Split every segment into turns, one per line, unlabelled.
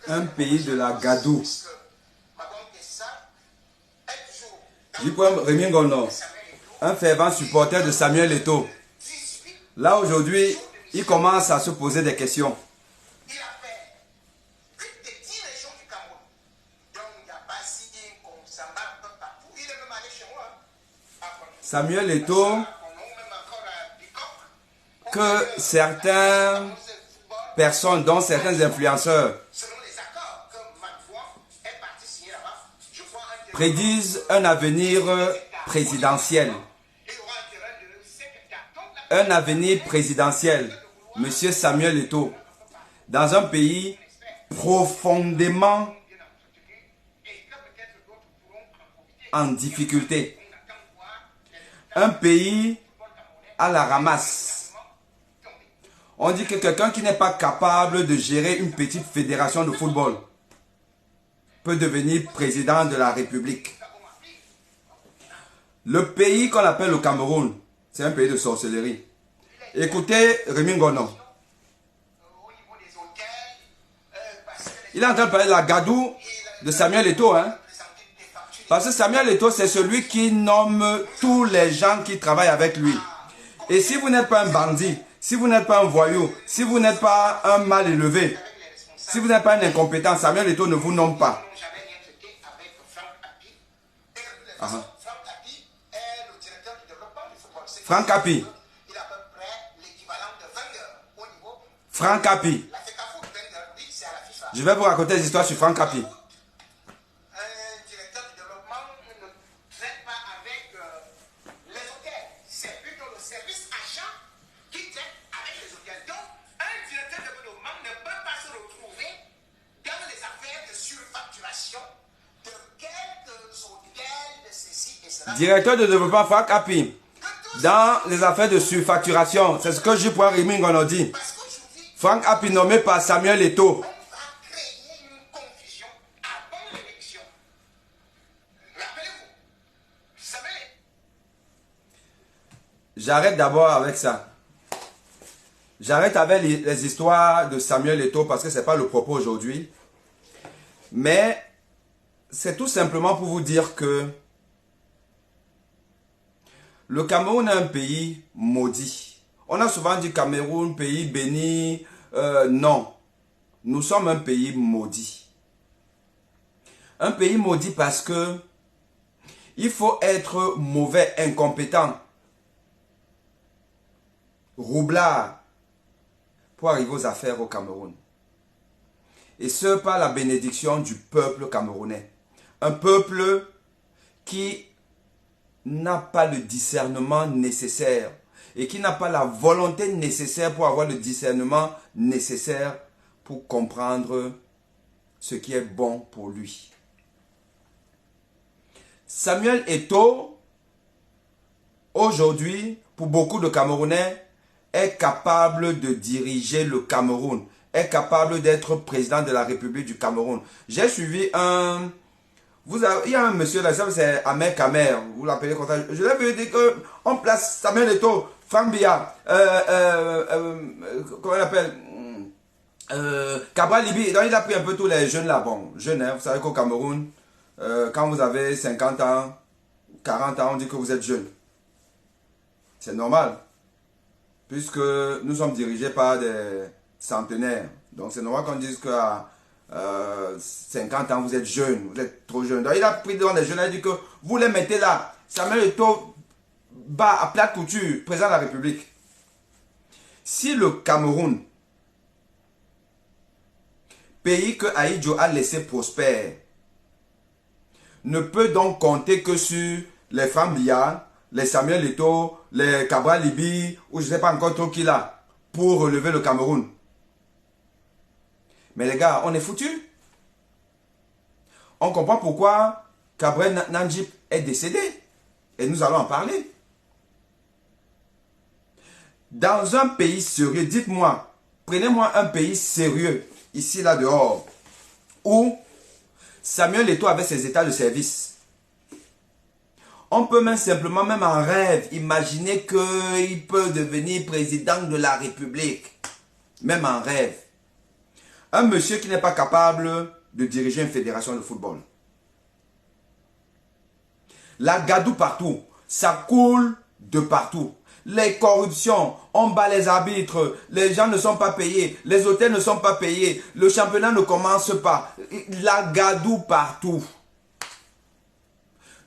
un pays de la gadoue. Jipoum Rémi Ngono, un fervent supporter de Samuel Eto'o. Là aujourd'hui, il commence à se poser des questions. Samuel Eto'o, que certaines personnes, dont certains influenceurs, prédisent un avenir présidentiel. Un avenir présidentiel, Monsieur Samuel Eto'o, dans un pays profondément en difficulté. Un pays à la ramasse. On dit que quelqu'un qui n'est pas capable de gérer une petite fédération de football peut devenir président de la République. Le pays qu'on appelle le Cameroun, c'est un pays de sorcellerie. Écoutez Rémi Ngono. Il est en train de parler de la gadoue de Samuel Eto'o. Hein? Parce que Samuel Eto'o, c'est celui qui nomme tous les gens qui travaillent avec lui. Et si vous n'êtes pas un bandit, si vous n'êtes pas un voyou, si vous n'êtes pas un mal élevé, si vous n'êtes pas un incompétent, Samuel Eto'o ne vous nomme pas. Franck Capi. Franck Capi. Je vais vous raconter des histoires sur Franck Capi. Directeur de développement Franck Capi. Dans les affaires de surfacturation, c'est ce que Jipoum Rémi Ngono dit. Franck Capi nommé par Samuel Eto'o. J'arrête d'abord avec ça. J'arrête avec les histoires de Samuel Eto'o parce que ce n'est pas le propos aujourd'hui. Mais c'est tout simplement pour vous dire que le Cameroun est un pays maudit. On a souvent dit Cameroun, pays béni. Non. Nous sommes un pays maudit. Un pays maudit parce que il faut être mauvais, incompétent, roublard pour arriver aux affaires au Cameroun. Et ce, par la bénédiction du peuple camerounais. Un peuple qui n'a pas le discernement nécessaire et qui n'a pas la volonté nécessaire pour avoir le discernement nécessaire pour comprendre ce qui est bon pour lui. Samuel Eto'o, aujourd'hui, pour beaucoup de Camerounais, est capable de diriger le Cameroun, est capable d'être président de la République du Cameroun. J'ai suivi un... il y a un monsieur là, c'est Ahmed Kamer, vous l'appelez comme ça. Je l'ai vu dire qu'on place Samuel Eto'o, Franck Biya, comment on l'appelle, Cabral Libi. Donc il a pris un peu tous les jeunes là. Bon, jeunes, hein, vous savez qu'au Cameroun, quand vous avez 50 ans, 40 ans, on dit que vous êtes jeune. C'est normal. Puisque nous sommes dirigés par des centenaires. Donc c'est normal qu'on dise qu'à 50 ans, vous êtes jeune, vous êtes trop jeune. Donc il a pris devant des jeunes, il a dit que vous les mettez là. Samuel Eto'o bat à plate couture, président de la République. Si le Cameroun, pays que Ahidjo a laissé prospère, ne peut donc compter que sur les Franck Biya, les Samuel Eto'o, les Cabral Libi, ou je ne sais pas encore trop qui là, pour relever le Cameroun. Mais les gars, on est foutus. On comprend pourquoi Cabral Nanjib est décédé. Et nous allons en parler. Dans un pays sérieux, dites-moi, prenez-moi un pays sérieux, ici, là, dehors, où Samuel Eto'o avait ses états de service. On peut même simplement, même en rêve, imaginer qu'il peut devenir président de la République. Même en rêve. Un monsieur qui n'est pas capable de diriger une fédération de football. La gadoue partout. Ça coule de partout. Les corruptions, on bat les arbitres, les gens ne sont pas payés, les hôtels ne sont pas payés, le championnat ne commence pas. La gadoue partout.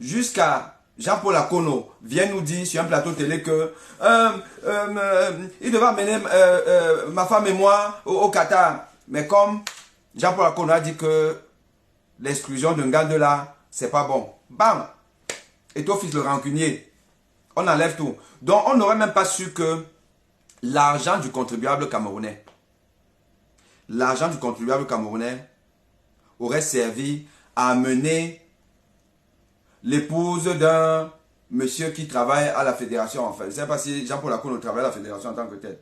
Jusqu'à Jean-Paul Akono vient nous dire sur un plateau télé que il devait amener ma femme et moi au Qatar. Mais comme Jean-Paul Akono a dit que l'exclusion d'un gars de là, c'est pas bon. Bam! Et toi, fils le rancunier, on enlève tout. Donc, on n'aurait même pas su que l'argent du contribuable camerounais, aurait servi à amener l'épouse d'un monsieur qui travaille à la fédération. Enfin, je ne sais pas si Jean-Paul Akono travaille à la fédération en tant que tel.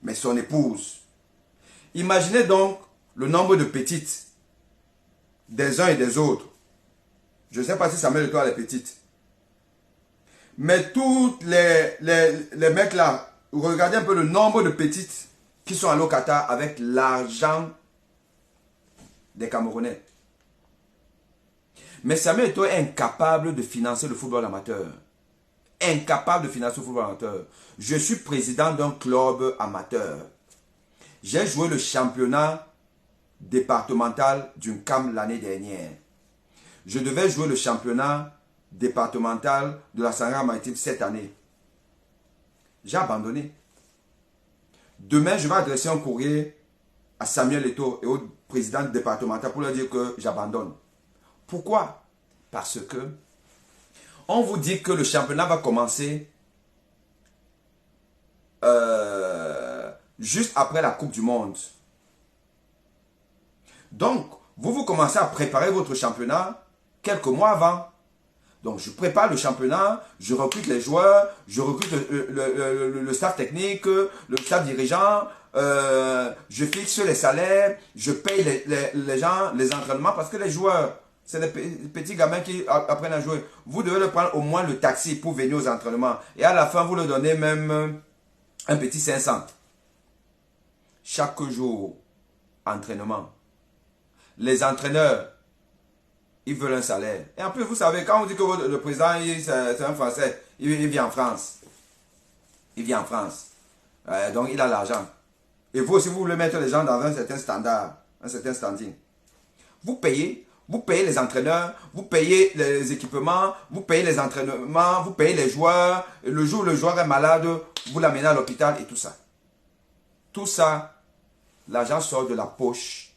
Mais son épouse. Imaginez donc le nombre de petites des uns et des autres. Je ne sais pas si Samuel Eto'o est petite. Mais tous les mecs là, regardez un peu le nombre de petites qui sont allés au Qatar avec l'argent des Camerounais. Mais Samuel Eto'o est incapable de financer le football amateur. Incapable de financer le football amateur. Je suis président d'un club amateur. J'ai joué le championnat départemental d'une CAM l'année dernière. Je devais jouer le championnat départemental de la Sangara-Maritime cette année. J'ai abandonné. Demain, je vais adresser un courrier à Samuel Eto'o et au président départemental pour leur dire que j'abandonne. Pourquoi? Parce que on vous dit que le championnat va commencer juste après la Coupe du Monde. Donc, vous commencez à préparer votre championnat quelques mois avant. Donc, je prépare le championnat, je recrute les joueurs, je recrute le staff technique, le staff dirigeant, je fixe les salaires, je paye les gens, les entraînements, parce que les joueurs, c'est les petits gamins qui apprennent à jouer. Vous devez leur prendre au moins le taxi pour venir aux entraînements. Et à la fin, vous leur donnez même un petit 500. Chaque jour, entraînement. Les entraîneurs, ils veulent un salaire. Et en plus, vous savez, quand on dit que le président, c'est un Français, il vit en France. Il vit en France. Donc, il a l'argent. Et vous aussi, vous voulez mettre les gens dans un certain standard, un certain standing. Vous payez les entraîneurs, vous payez les équipements, vous payez les entraînements, vous payez les joueurs. Et le jour où le joueur est malade, vous l'amenez à l'hôpital et tout ça. Tout ça, l'argent sort de la poche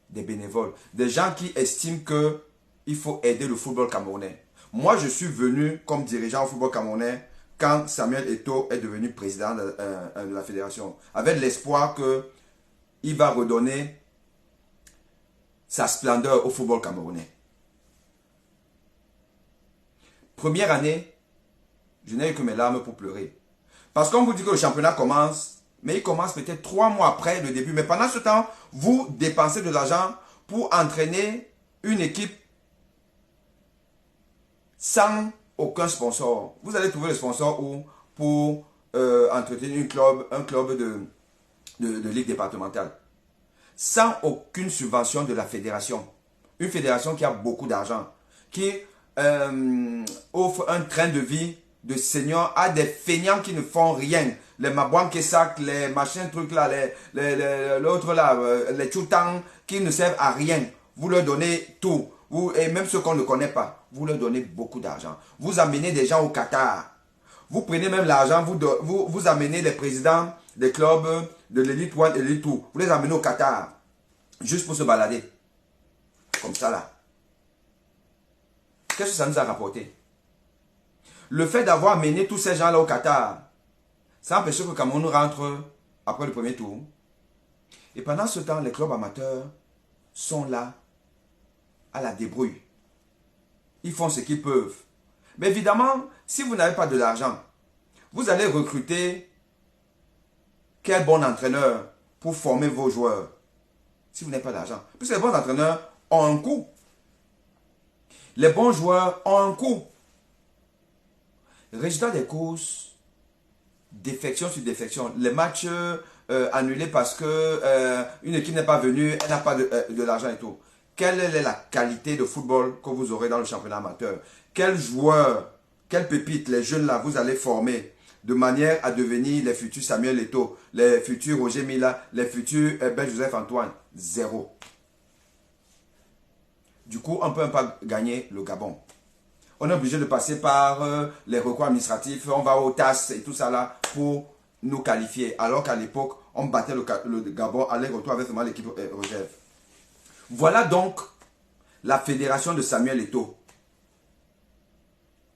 des bénévoles. Des gens qui estiment que il faut aider le football camerounais. Moi, je suis venu comme dirigeant au football camerounais quand Samuel Eto'o est devenu président de la fédération. Avec l'espoir qu'il va redonner sa splendeur au football camerounais. Première année, je n'ai eu que mes larmes pour pleurer. Parce qu'on vous dit que le championnat commence, mais il commence peut-être 3 mois après le début. Mais pendant ce temps, vous dépensez de l'argent pour entraîner une équipe sans aucun sponsor. Vous allez trouver le sponsor pour entretenir un club de ligue départementale. Sans aucune subvention de la fédération. Une fédération qui a beaucoup d'argent. Qui offre un train de vie de seniors à des feignants qui ne font rien. Les Mabouan Kesak, les machins trucs là, l'autre là, les Tchoutang qui ne servent à rien. Vous leur donnez tout. Et même ceux qu'on ne connaît pas, vous leur donnez beaucoup d'argent. Vous amenez des gens au Qatar. Vous prenez même l'argent, vous amenez les présidents des clubs de l'élite 1 et l'élite 2. Vous les amenez au Qatar. Juste pour se balader. Comme ça là. Qu'est-ce que ça nous a rapporté? Le fait d'avoir amené tous ces gens-là au Qatar, ça empêche que Cameroun rentre après le premier tour. Et pendant ce temps, les clubs amateurs sont là à la débrouille. Ils font ce qu'ils peuvent. Mais évidemment, si vous n'avez pas de l'argent, vous allez recruter quel bon entraîneur pour former vos joueurs. Si vous n'avez pas d'argent. Puisque les bons entraîneurs ont un coût. Les bons joueurs ont un coût. Résultat des courses, défection sur défection. Les matchs annulée parce que une équipe n'est pas venue, elle n'a pas de l'argent et tout. Quelle est la qualité de football que vous aurez dans le championnat amateur? Quels joueurs, quelles pépites les jeunes là vous allez former de manière à devenir les futurs Samuel Eto'o, les futurs Roger Mila, les futurs Ben Joseph Antoine? Zéro. Du coup, on ne peut même pas gagner le Gabon. On est obligé de passer par les recours administratifs, on va au TAS et tout ça là pour nous qualifier. Alors qu'à l'époque, on battait le Gabon, aller-retour avec vraiment l'équipe réserve. Voilà donc la fédération de Samuel Eto'o.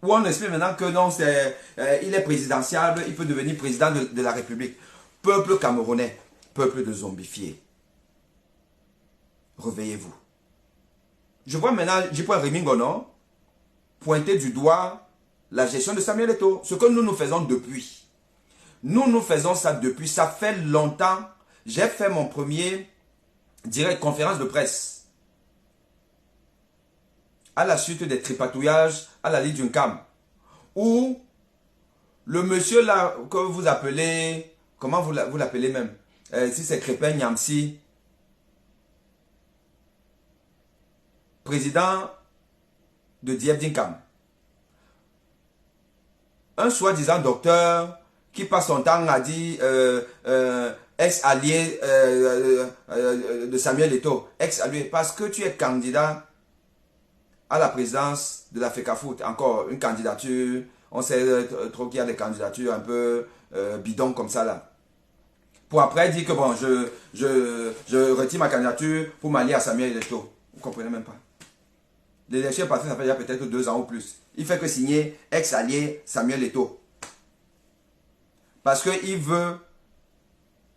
Où on explique maintenant que non, il est présidentiable, il peut devenir président de la République. Peuple camerounais, peuple de zombifiés. Réveillez-vous. Je vois maintenant J. Rémy Ngono pointer du doigt la gestion de Samuel Eto'o. Ce que nous faisons depuis. Nous faisons ça depuis. Ça fait longtemps. J'ai fait mon premier direct conférence de presse. À la suite des tripatouillages à la Ligue du Cam. Où le monsieur là que vous appelez, comment vous l'appelez même, si c'est Crépin Niamsi, président de Diep Dinkam. Un soi-disant docteur qui passe son temps à dire ex-allié de Samuel Eto'o, ex-allié, parce que tu es candidat à la présidence de la FECAFOOT, encore une candidature, on sait trop qu'il y a des candidatures un peu bidons comme ça là. Pour après dire que bon, je retire ma candidature pour m'allier à Samuel Eto'o. Vous ne comprenez même pas. L'élection passée, ça fait déjà peut-être 2 ans ou plus. Il fait que signer ex-allié Samuel Eto'o. Parce qu'il veut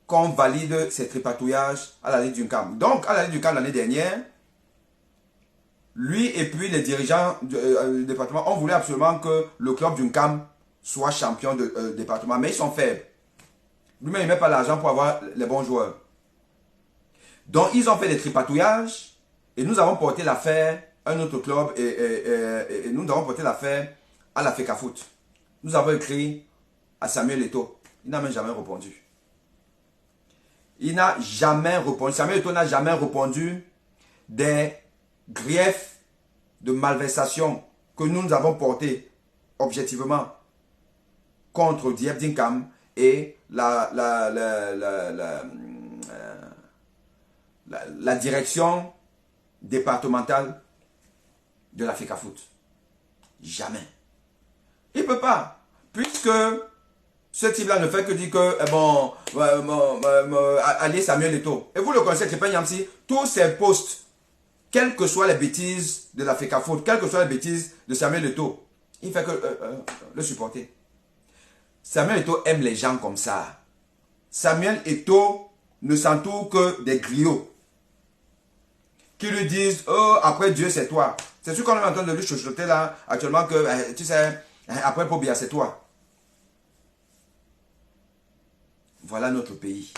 qu'on valide ses tripatouillages à la Ligue du Cam. Donc, à la Ligue du Cam l'année dernière, lui et puis les dirigeants du département ont voulu absolument que le club du Cam soit champion de département. Mais ils sont faibles. Lui-même, il ne met pas l'argent pour avoir les bons joueurs. Donc, ils ont fait des tripatouillages et nous avons porté l'affaire à un autre club et nous avons porté l'affaire à la FECAFOOT. Nous avons écrit à Samuel Eto'o. Il n'a même jamais répondu. Il n'a jamais répondu. Samuel Eto'o n'a jamais répondu des griefs de malversation que nous avons portés objectivement contre Diep Dinkam et la direction départementale de la FECAFOOT. Jamais. Il ne peut pas. Puisque ce type-là ne fait que dire que, bon, allié Samuel Eto'o. Et vous le connaissez, Crépin Niamsi, tous ces postes, quelles que soient les bêtises de la FECAFOOT, quelles que soient les bêtises de Samuel Eto'o, il fait que le supporter. Samuel Eto'o aime les gens comme ça. Samuel Eto'o ne s'entoure que des griots qui lui disent, oh, après Dieu, c'est toi. C'est sûr qu'on est en train de lui chuchoter là, actuellement, que, tu sais, après Pobia, c'est toi. Voilà notre pays.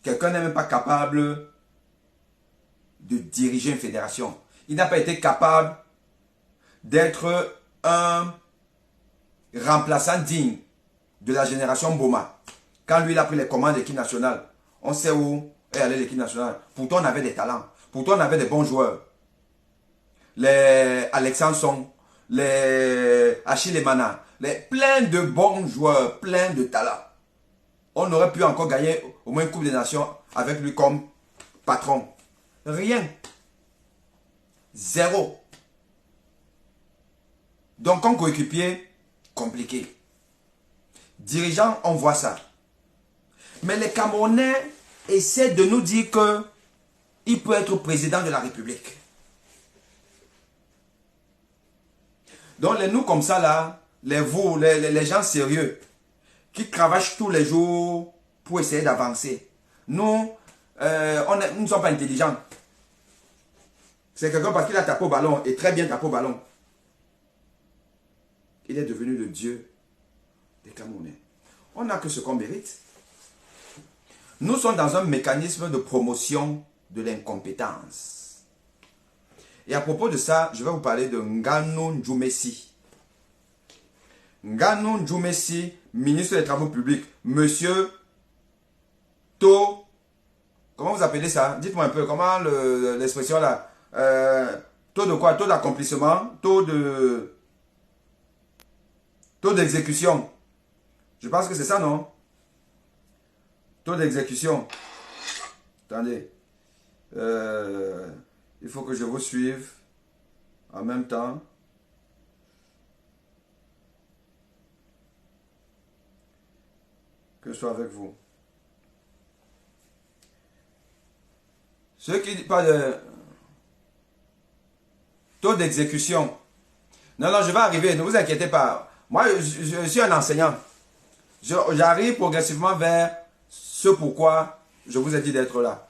Quelqu'un n'est même pas capable de diriger une fédération. Il n'a pas été capable d'être un remplaçant digne de la génération Boma. Quand lui, il a pris les commandes de l'équipe nationale, on sait où est allée l'équipe nationale. Pourtant, on avait des talents. Pourtant, on avait des bons joueurs. Les Alexandre Song, les Achille Mana, plein de bons joueurs, plein de talents. On aurait pu encore gagner au moins une Coupe des Nations avec lui comme patron. Rien. Zéro. Donc, comme coéquipier, compliqué. Dirigeant, on voit ça. Mais les Camerounais essaient de nous dire qu'il peut être président de la République. Donc, nous comme ça là, les gens sérieux, qui travaillent tous les jours pour essayer d'avancer. Nous, nous ne sommes pas intelligents. C'est quelqu'un parce qu'il a tapé au ballon, et très bien tapé au ballon. Il est devenu le Dieu des Camerounais. On n'a que ce qu'on mérite. Nous sommes dans un mécanisme de promotion de l'incompétence. Et à propos de ça, je vais vous parler de Nganu Ndjoumessi. Nganou Djoumessi, ministre des Travaux publics. Monsieur To, comment vous appelez ça? Dites-moi un peu, comment l'expression là? Taux de quoi? Taux d'accomplissement? Taux d'exécution? Je pense que c'est ça, non? Taux d'exécution. Attendez. Il faut que je vous suive en même temps. Que je sois avec vous. Ceux qui disent pas de taux d'exécution. Non, non, je vais arriver, ne vous inquiétez pas. Moi, je suis un enseignant. J'arrive progressivement vers ce pourquoi je vous ai dit d'être là.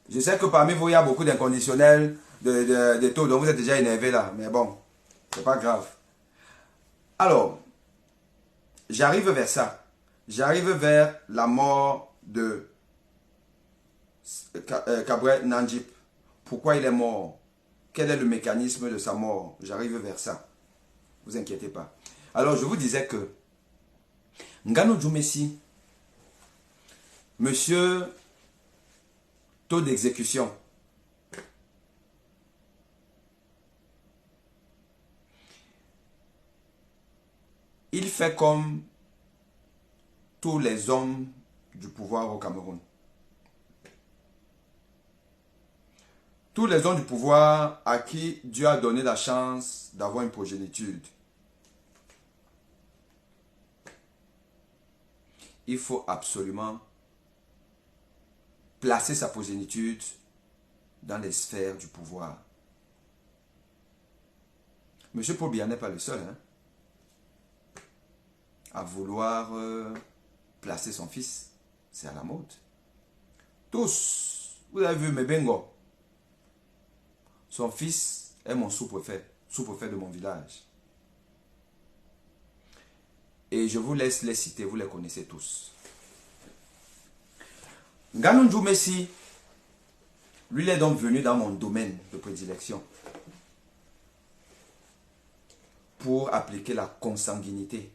Je sais que parmi vous, il y a beaucoup d'inconditionnels, de taux, donc vous êtes déjà énervé là. Mais bon, c'est pas grave. Alors, j'arrive vers ça. J'arrive vers la mort de Kabré Nandjip. Pourquoi il est mort? Quel est le mécanisme de sa mort? J'arrive vers ça. Ne vous inquiétez pas. Alors, je vous disais que Nganou Djoumessi, monsieur taux d'exécution, il fait comme tous les hommes du pouvoir au Cameroun. Tous les hommes du pouvoir à qui Dieu a donné la chance d'avoir une progéniture. Il faut absolument placer sa progéniture dans les sphères du pouvoir. Monsieur Paul Biya n'est pas le seul à vouloir placer son fils. C'est à la mode. Tous, vous avez vu Mebengo. Son fils est mon sous-préfet de mon village. Et je vous laisse les citer, vous les connaissez tous. Nganou Djoumessi, lui, il est donc venu dans mon domaine de prédilection pour appliquer la consanguinité,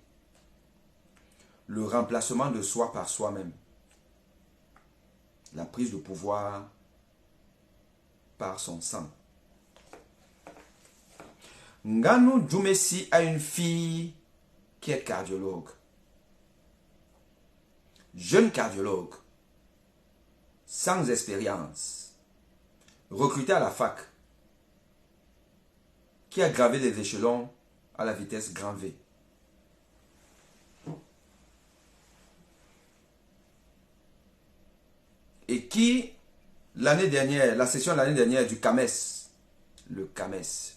le remplacement de soi par soi-même, la prise de pouvoir par son sang. Nganou Djoumessi a une fille qui est cardiologue, jeune cardiologue, sans expérience, recrutée à la fac, qui a gravé les échelons à la vitesse grand V. Et qui, l'année dernière, la session de l'année dernière du CAMES, le CAMES,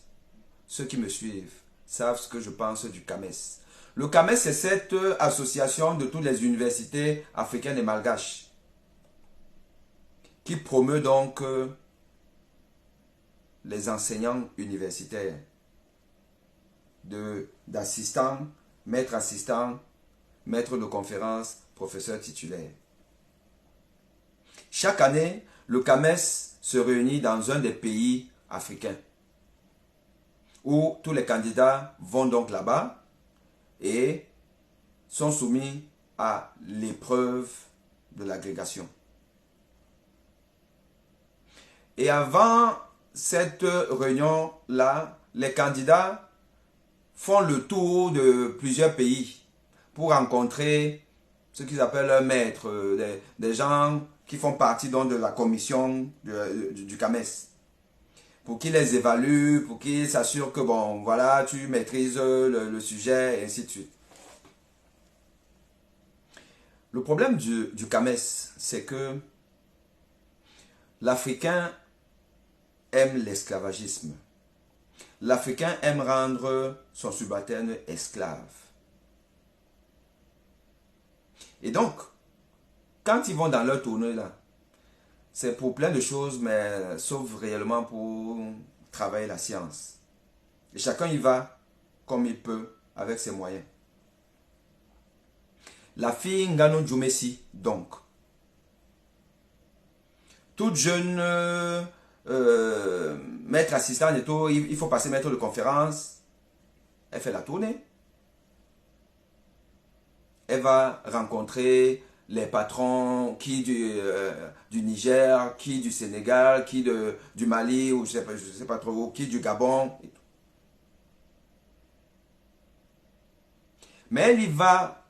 ceux qui me suivent savent ce que je pense du CAMES. Le CAMES, c'est cette association de toutes les universités africaines et malgaches qui promeut donc les enseignants universitaires, d'assistants, maîtres assistants, maîtres de conférences, professeurs titulaires. Chaque année, le CAMES se réunit dans un des pays africains où tous les candidats vont donc là-bas et sont soumis à l'épreuve de l'agrégation. Et avant cette réunion-là, les candidats font le tour de plusieurs pays pour rencontrer ce qu'ils appellent un maître, des gens qui font partie donc de la commission du CAMES, pour qu'ils les évaluent, pour qu'ils s'assurent que bon, voilà, tu maîtrises le sujet, et ainsi de suite. Le problème du CAMES, c'est que l'Africain aime l'esclavagisme. L'Africain aime rendre son subalterne esclave. Et donc, quand ils vont dans leur tournée là, c'est pour plein de choses, mais sauf réellement pour travailler la science. Et chacun y va comme il peut, avec ses moyens. La fille Nganou Djoumessi, donc, toute jeune maître assistant et tout, il faut passer maître de conférence. Elle fait la tournée. Elle va rencontrer les patrons, qui du Niger, qui du Sénégal, qui du Mali, ou je ne sais pas trop où, qui du Gabon. Mais elle y va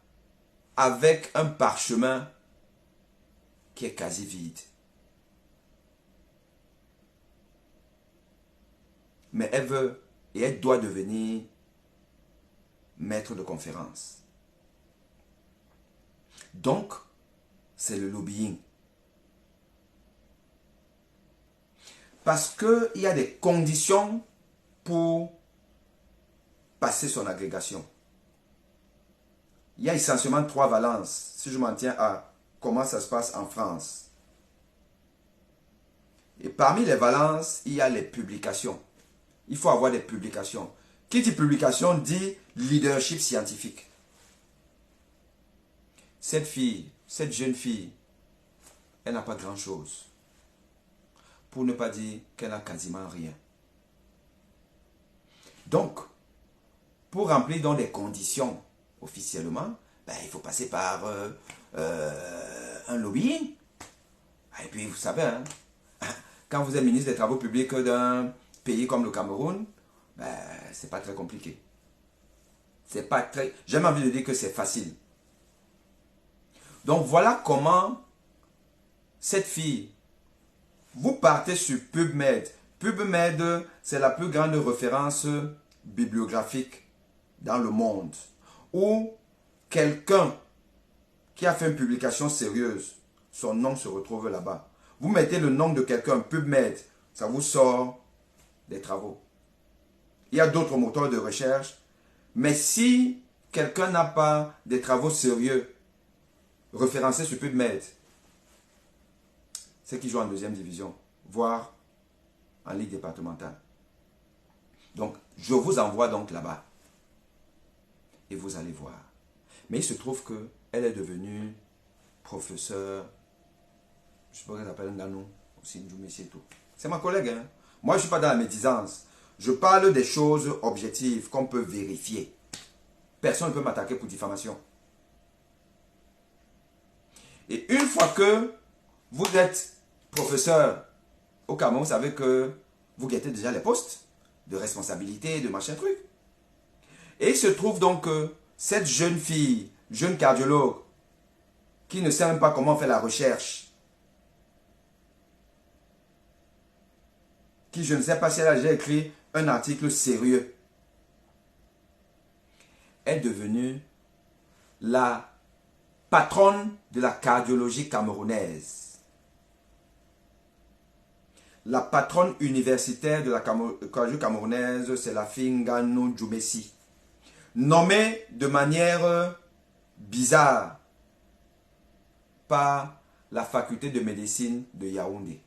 avec un parchemin qui est quasi vide. Mais elle veut et elle doit devenir maître de conférence. Donc, c'est le lobbying. Parce qu'il y a des conditions pour passer son agrégation. Il y a essentiellement 3 valences, si je m'en tiens à comment ça se passe en France. Et parmi les valences, il y a les publications. Il faut avoir des publications. Qui dit publication dit leadership scientifique. Cette fille, cette jeune fille, elle n'a pas grand-chose. Pour ne pas dire qu'elle n'a quasiment rien. Donc, pour remplir dans des conditions officiellement, ben, il faut passer par un lobbying. Et puis, vous savez, hein, quand vous êtes ministre des Travaux publics d'un pays comme le Cameroun, ben, c'est pas très compliqué. C'est pas très... J'ai même envie de dire que c'est facile. Donc, voilà comment cette fille, vous partez sur PubMed. PubMed, c'est la plus grande référence bibliographique dans le monde, où quelqu'un qui a fait une publication sérieuse, son nom se retrouve là-bas. Vous mettez le nom de quelqu'un, PubMed, ça vous sort des travaux. Il y a d'autres moteurs de recherche, mais si quelqu'un n'a pas des travaux sérieux référencés sur PubMed, c'est qu'il joue en deuxième division, voire en ligue départementale. Donc, je vous envoie donc là-bas. Et vous allez voir. Mais il se trouve qu'elle est devenue professeure, je sais pas qu'elle s'appelle Nganou, aussi Ndjoumessi et tout. C'est ma collègue, hein. Moi, je ne suis pas dans la médisance. Je parle des choses objectives qu'on peut vérifier. Personne ne peut m'attaquer pour diffamation. Et une fois que vous êtes professeur au Cameroun, vous savez que vous guettez déjà les postes de responsabilité, de machin truc. Et il se trouve donc que cette jeune fille, jeune cardiologue, qui ne sait même pas comment faire la recherche, qui je ne sais pas si elle a déjà écrit un article sérieux, est devenue la patronne de la cardiologie camerounaise. La patronne universitaire de la cardiologie camerounaise, c'est la fille Nganou Ndjoumessi, nommée de manière bizarre par la faculté de médecine de Yaoundé.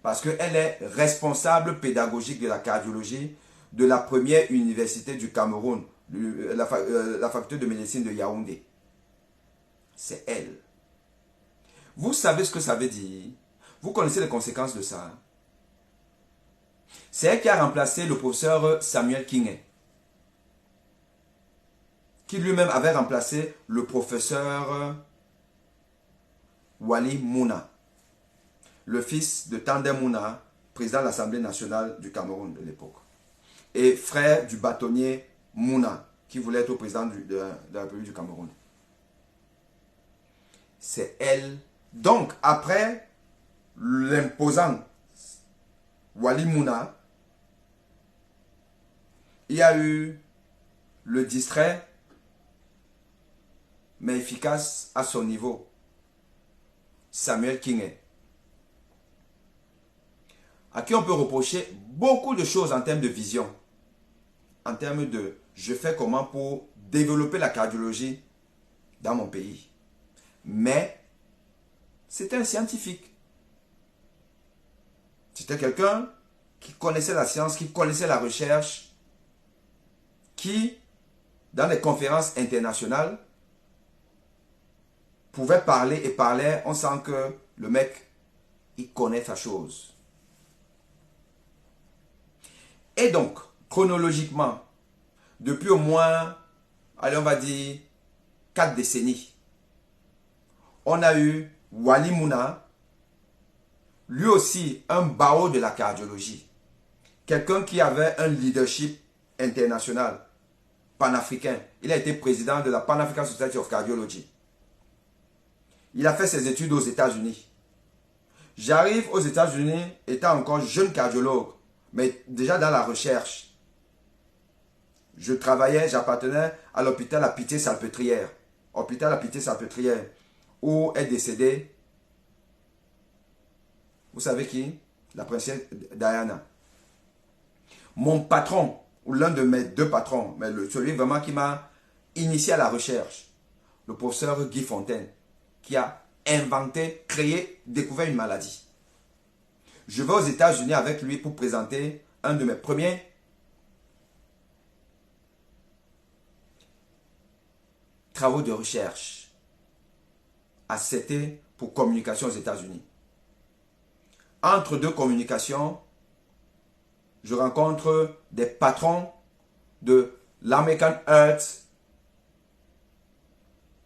Parce qu'elle est responsable pédagogique de la cardiologie de la première université du Cameroun, la faculté de médecine de Yaoundé. C'est elle. Vous savez ce que ça veut dire? Vous connaissez les conséquences de ça? C'est elle qui a remplacé le professeur Samuel Kingé, qui lui-même avait remplacé le professeur Wali Mouna, le fils de Tandem Mouna, président de l'Assemblée nationale du Cameroun de l'époque, et frère du bâtonnier Mouna, qui voulait être au président de la République du Cameroun. C'est elle. Donc, après l'imposant Wali Mouna, il y a eu le distrait, mais efficace à son niveau, Samuel Kingé, à qui on peut reprocher beaucoup de choses en termes de vision, en termes de je fais comment pour développer la cardiologie dans mon pays. Mais c'était un scientifique. C'était quelqu'un qui connaissait la science, qui connaissait la recherche, qui, dans les conférences internationales, pouvait parler et parlait. On sent que le mec, il connaît sa chose. Et donc, chronologiquement, depuis au moins, allez, on va dire, 4 décennies. On a eu Wali Mouna, lui aussi un barreau de la cardiologie. Quelqu'un qui avait un leadership international, panafricain. Il a été président de la Pan African Society of Cardiology. Il a fait ses études aux États-Unis. J'arrive aux États-Unis étant encore jeune cardiologue, mais déjà dans la recherche. Je travaillais, j'appartenais à l'hôpital à Pitié-Salpêtrière. Hôpital à Pitié-Salpêtrière, où est décédée, vous savez qui? La princesse Diana. Mon patron, ou l'un de mes 2 patrons, mais celui vraiment qui m'a initié à la recherche, le professeur Guy Fontaine, qui a inventé, créé, découvert une maladie. Je vais aux États-Unis avec lui pour présenter un de mes premiers travaux de recherche acceptés pour communication aux États-Unis. Entre 2 communications, je rencontre des patrons de l'American Heart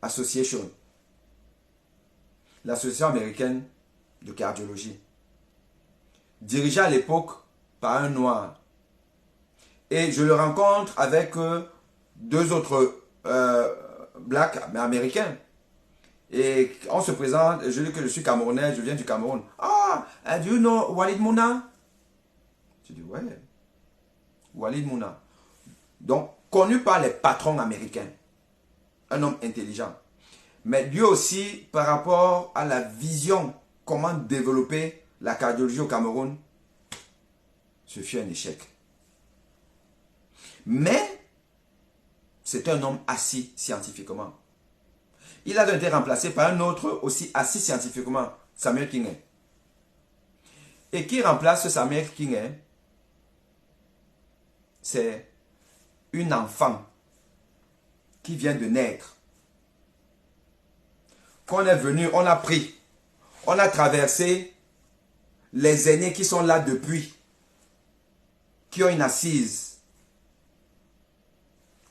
Association, l'association américaine de cardiologie, dirigée à l'époque par un noir. Et je le rencontre avec 2 autres blacks, mais américains. Et on se présente, je dis que je suis camerounais, je viens du Cameroun. Ah, do you know Walid Mouna? Je dis ouais, Walid Mouna. Donc, connu par les patrons américains. Un homme intelligent. Mais lui aussi, par rapport à la vision, comment développer la cardiologie au Cameroun, ce fut un échec. Mais, c'est un homme assis scientifiquement. Il a été remplacé par un autre aussi assis scientifiquement, Samuel Kingay. Et qui remplace Samuel Kingay? C'est une enfant qui vient de naître. Qu'on est venu, on a pris, on a traversé les aînés qui sont là depuis, qui ont une assise.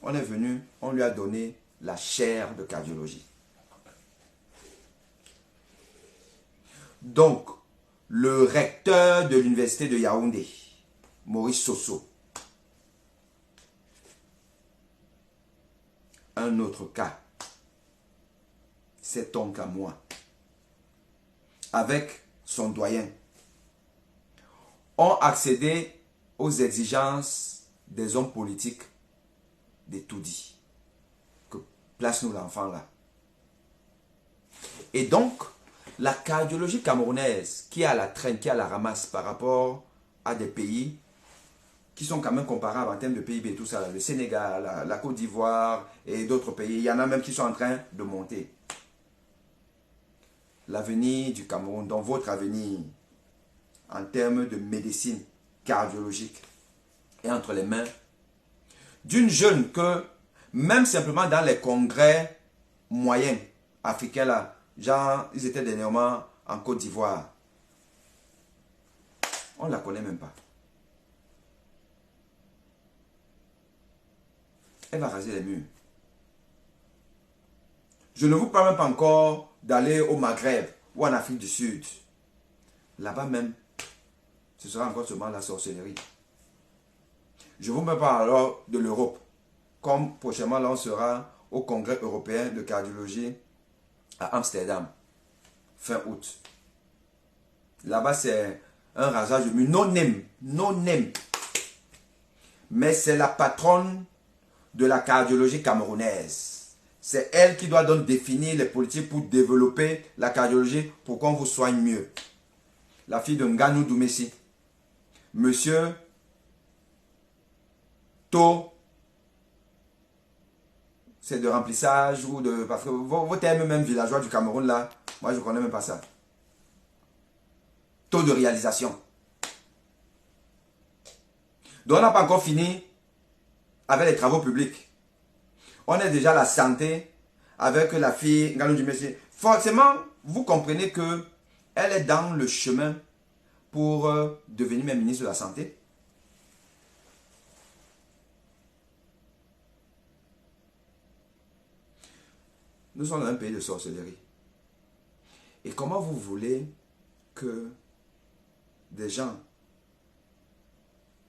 On est venu, on lui a donné la chaire de cardiologie. Donc, le recteur de l'université de Yaoundé, Maurice Sosso, un autre cas, cet oncle à moi, avec son doyen, ont accédé aux exigences des hommes politiques des Toudi. Que place-nous l'enfant là. Et donc, la cardiologie camerounaise, qui est à la traîne, qui est à la ramasse par rapport à des pays qui sont quand même comparables en termes de PIB et tout ça, le Sénégal, la Côte d'Ivoire et d'autres pays, il y en a même qui sont en train de monter. L'avenir du Cameroun, donc votre avenir en termes de médecine cardiologique est entre les mains d'une jeune que, même simplement dans les congrès moyens africains là, genre, ils étaient dernièrement en Côte d'Ivoire. On ne la connaît même pas. Elle va raser les murs. Je ne vous parle même pas encore d'aller au Maghreb ou en Afrique du Sud. Là-bas même, ce sera encore seulement la sorcellerie. Je vous parle alors de l'Europe. Comme prochainement, là, on sera au Congrès européen de cardiologie à Amsterdam, fin août. Là-bas, c'est un rasage de mur. No name, no name. Mais c'est la patronne de la cardiologie camerounaise. C'est elle qui doit donc définir les politiques pour développer la cardiologie pour qu'on vous soigne mieux. La fille de Nganou Doumessi. Monsieur To, c'est de remplissage ou de... Parce que vos termes même villageois du Cameroun là, moi je ne connais même pas ça. Taux de réalisation. Donc on n'a pas encore fini avec les travaux publics. On est déjà à la santé avec la fille Nganou Doumessi. Forcément, vous comprenez que elle est dans le chemin pour devenir même ministre de la Santé. Nous sommes dans un pays de sorcellerie. Et comment vous voulez que des gens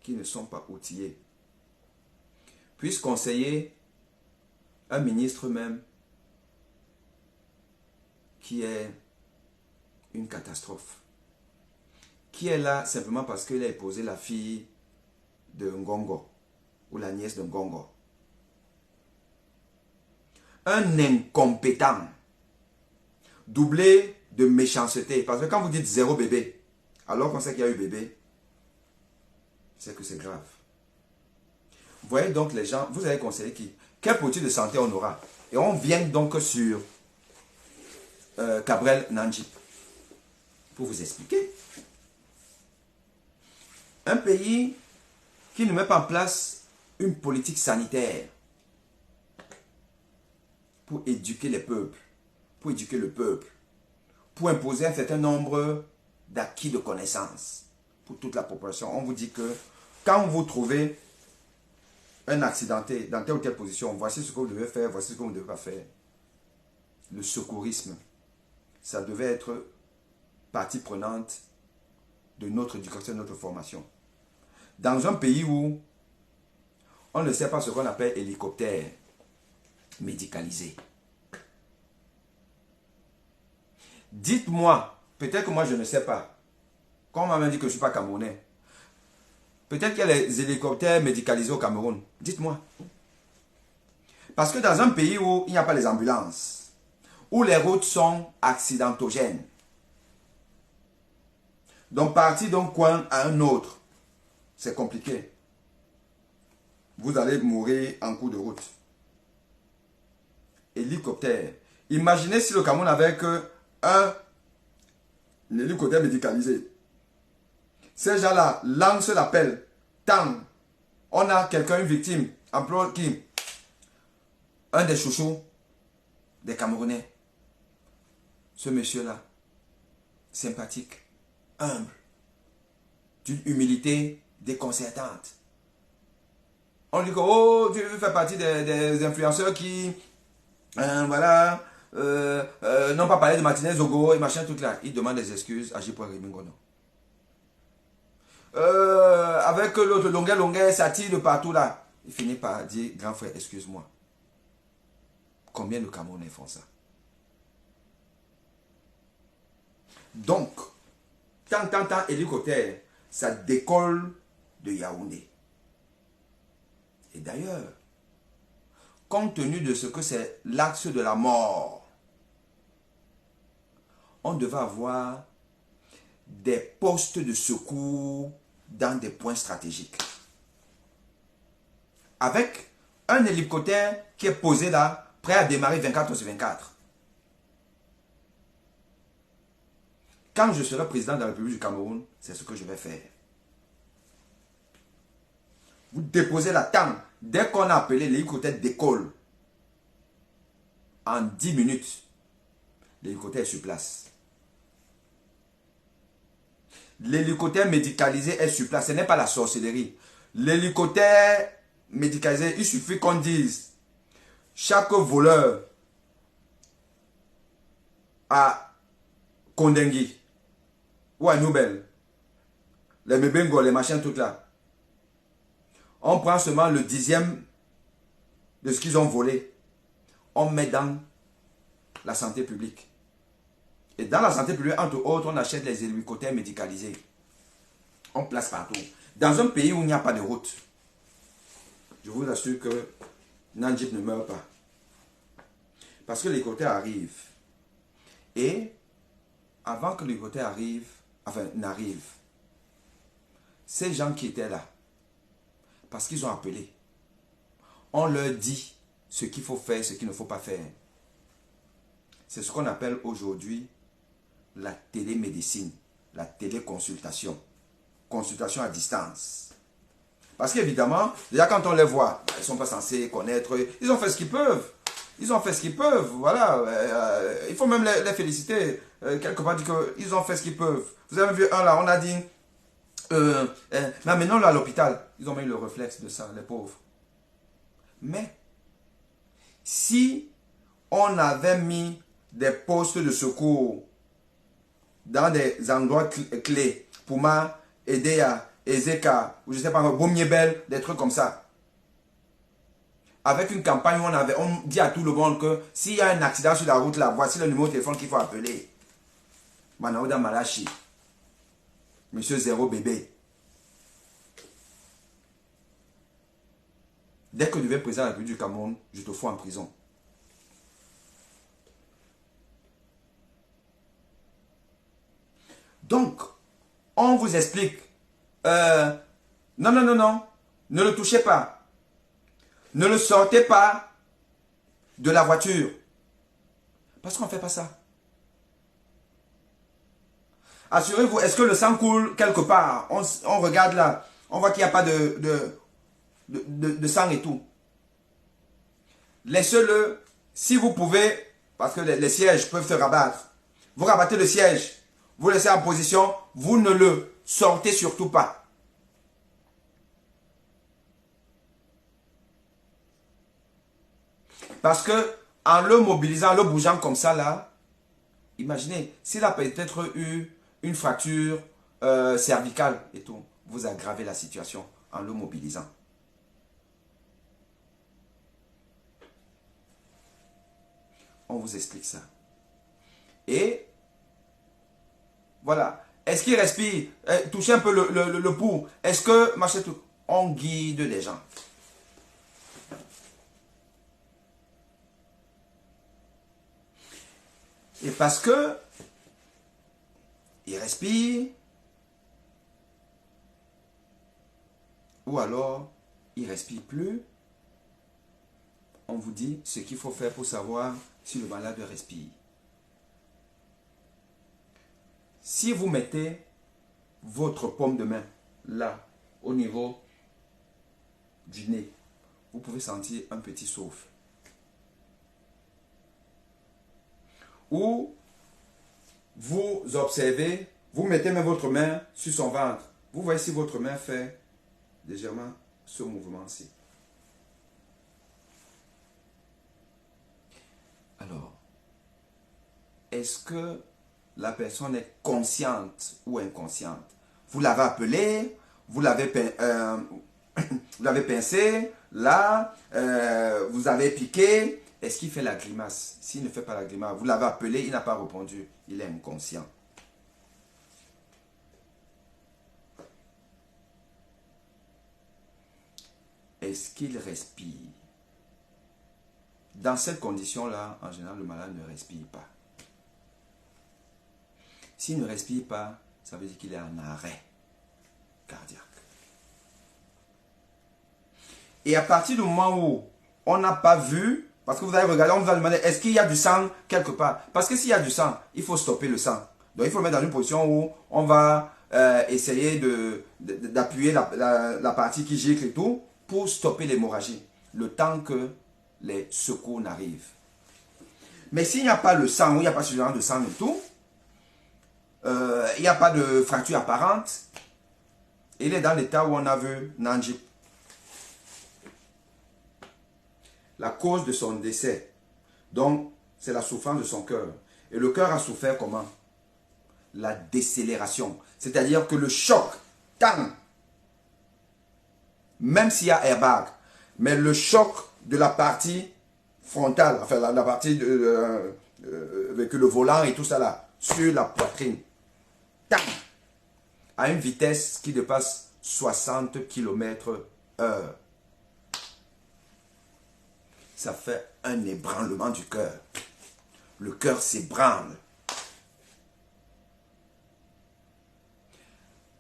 qui ne sont pas outillés puissent conseiller un ministre même qui est une catastrophe, qui est là simplement parce qu'il a épousé la fille de Ngongo ou la nièce de Ngongo. Un incompétent doublé de méchanceté. Parce que quand vous dites zéro bébé, alors qu'on sait qu'il y a eu bébé, c'est que c'est grave. Vous voyez donc les gens, vous avez conseillé qui? Quelle politique de santé on aura? Et on vient donc sur Cabrel Nanjip pour vous expliquer. Un pays qui ne met pas en place une politique sanitaire pour éduquer les peuples, pour éduquer le peuple, pour imposer un certain nombre d'acquis de connaissances pour toute la population. On vous dit que quand vous trouvez un accidenté dans telle ou telle position, voici ce que vous devez faire, voici ce que vous ne devez pas faire. Le secourisme, ça devait être partie prenante de notre éducation, de notre formation. Dans un pays où on ne sait pas ce qu'on appelle hélicoptère médicalisé. Dites-moi, peut-être que moi je ne sais pas. Quand on m'a dit que je ne suis pas camerounais, peut-être qu'il y a les hélicoptères médicalisés au Cameroun. Dites-moi. Parce que dans un pays où il n'y a pas les ambulances, où les routes sont accidentogènes, donc partir d'un coin à un autre, c'est compliqué. Vous allez mourir en cours de route. Hélicoptère. Imaginez si le Cameroun avait un hélicoptère médicalisé. Ces gens-là lancent l'appel. Tant on a quelqu'un, une victime, emploie qui? Un des chouchous des Camerounais. Ce monsieur-là, sympathique, humble, d'une humilité déconcertante. On lui dit que oh, tu fais partie des influenceurs qui, voilà, n'ont pas parlé de Martinez Zogo et machin, tout là. Il demande des excuses à J. Rimingono. Avec l'autre longueur, ça tire de partout là. Il finit par dire, grand frère, excuse-moi. Combien de Camerounais font ça? Donc, tant hélicoptère, ça décolle de Yaoundé. Et d'ailleurs, compte tenu de ce que c'est l'axe de la mort, on devait avoir des postes de secours dans des points stratégiques. Avec un hélicoptère qui est posé là, prêt à démarrer 24/24. Quand je serai président de la République du Cameroun, c'est ce que je vais faire. Vous déposez la tangue. Dès qu'on a appelé, l'hélicoptère décolle. En 10 minutes, l'hélicoptère est sur place. L'hélicoptère médicalisé est sur place. Ce n'est pas la sorcellerie. L'hélicoptère médicalisé, il suffit qu'on dise chaque voleur à Kondengui ou à Noubel, les Mebengo, les machins, tout là. On prend seulement le 10e de ce qu'ils ont volé. On met dans la santé publique. Et dans la santé publique, entre autres, on achète les hélicoptères médicalisés. On place partout. Dans un pays où il n'y a pas de route, je vous assure que Nanjip ne meurt pas. Parce que l'hélicoptère arrive. Et avant que l'hélicoptère n'arrive, ces gens qui étaient là, parce qu'ils ont appelé, on leur dit ce qu'il faut faire, ce qu'il ne faut pas faire. C'est ce qu'on appelle aujourd'hui la télémédecine, la téléconsultation, consultation à distance. Parce qu'évidemment, déjà quand on les voit, ils ne sont pas censés connaître, ils ont fait ce qu'ils peuvent. Ils ont fait ce qu'ils peuvent, voilà. Il faut même les féliciter. Quelque part, dire qu'ils ont fait ce qu'ils peuvent. Vous avez vu un là, on a dit, mais maintenant là à l'hôpital, ils ont mis le réflexe de ça, les pauvres. Mais, si on avait mis des postes de secours dans des endroits clés. Pouma, Edea, Ezeka, ou je ne sais pas, Bomiebel, des trucs comme ça. Avec une campagne où on dit à tout le monde que s'il y a un accident sur la route, là, voici le numéro de téléphone qu'il faut appeler. Manaouda Malachi. Monsieur Zéro Bébé. Dès que tu deviens président de la République du Cameroun, je te fous en prison. Donc, on vous explique. Non, non, non, non. Ne le touchez pas. Ne le sortez pas de la voiture. Parce qu'on ne fait pas ça. Assurez-vous, est-ce que le sang coule quelque part? On regarde là. On voit qu'il n'y a pas de sang et tout. Laissez-le, si vous pouvez, parce que les sièges peuvent se rabattre. Vous rabattez le siège. Vous laissez en position. Vous ne le sortez surtout pas. Parce que en le mobilisant, le bougeant comme ça là, imaginez, s'il a peut-être eu une fracture cervicale et tout, vous aggravez la situation en le mobilisant. On vous explique ça. Et voilà. Est-ce qu'il respire? Touchez un peu le pouls. Est-ce que, machin tout. On guide les gens. Et parce que il respire, ou alors il respire plus, on vous dit ce qu'il faut faire pour savoir si le malade respire. Si vous mettez votre paume de main là, au niveau du nez, vous pouvez sentir un petit souffle. Ou vous observez, vous mettez même votre main sur son ventre. Vous voyez si votre main fait légèrement ce mouvement-ci. Alors, est-ce que la personne est consciente ou inconsciente? Vous l'avez appelé, vous l'avez pincé, là, vous avez piqué. Est-ce qu'il fait la grimace? S'il ne fait pas la grimace, vous l'avez appelé, il n'a pas répondu. Il est inconscient. Est-ce qu'il respire? Dans cette condition-là, en général, le malade ne respire pas. S'il ne respire pas, ça veut dire qu'il est en arrêt cardiaque. Et à partir du moment où on n'a pas vu, parce que vous allez regarder, on vous a demandé, est-ce qu'il y a du sang quelque part? Parce que s'il y a du sang, il faut stopper le sang. Donc il faut le mettre dans une position où on va essayer d'appuyer la partie qui gicle et tout, pour stopper l'hémorragie, le temps que les secours n'arrivent. Mais s'il n'y a pas le sang, ou il n'y a pas suffisamment de sang et tout, il n'y a pas de fracture apparente, il est dans l'état où on a vu Nanji. La cause de son décès, donc c'est la souffrance de son cœur. Et le cœur a souffert comment? La décélération. C'est-à-dire que le choc, tant, même s'il y a airbag, mais le choc de la partie frontale, enfin la partie avec le volant et tout ça là, sur la poitrine, tant, à une vitesse qui dépasse 60 km/h. Ça fait un ébranlement du cœur. Le cœur s'ébranle.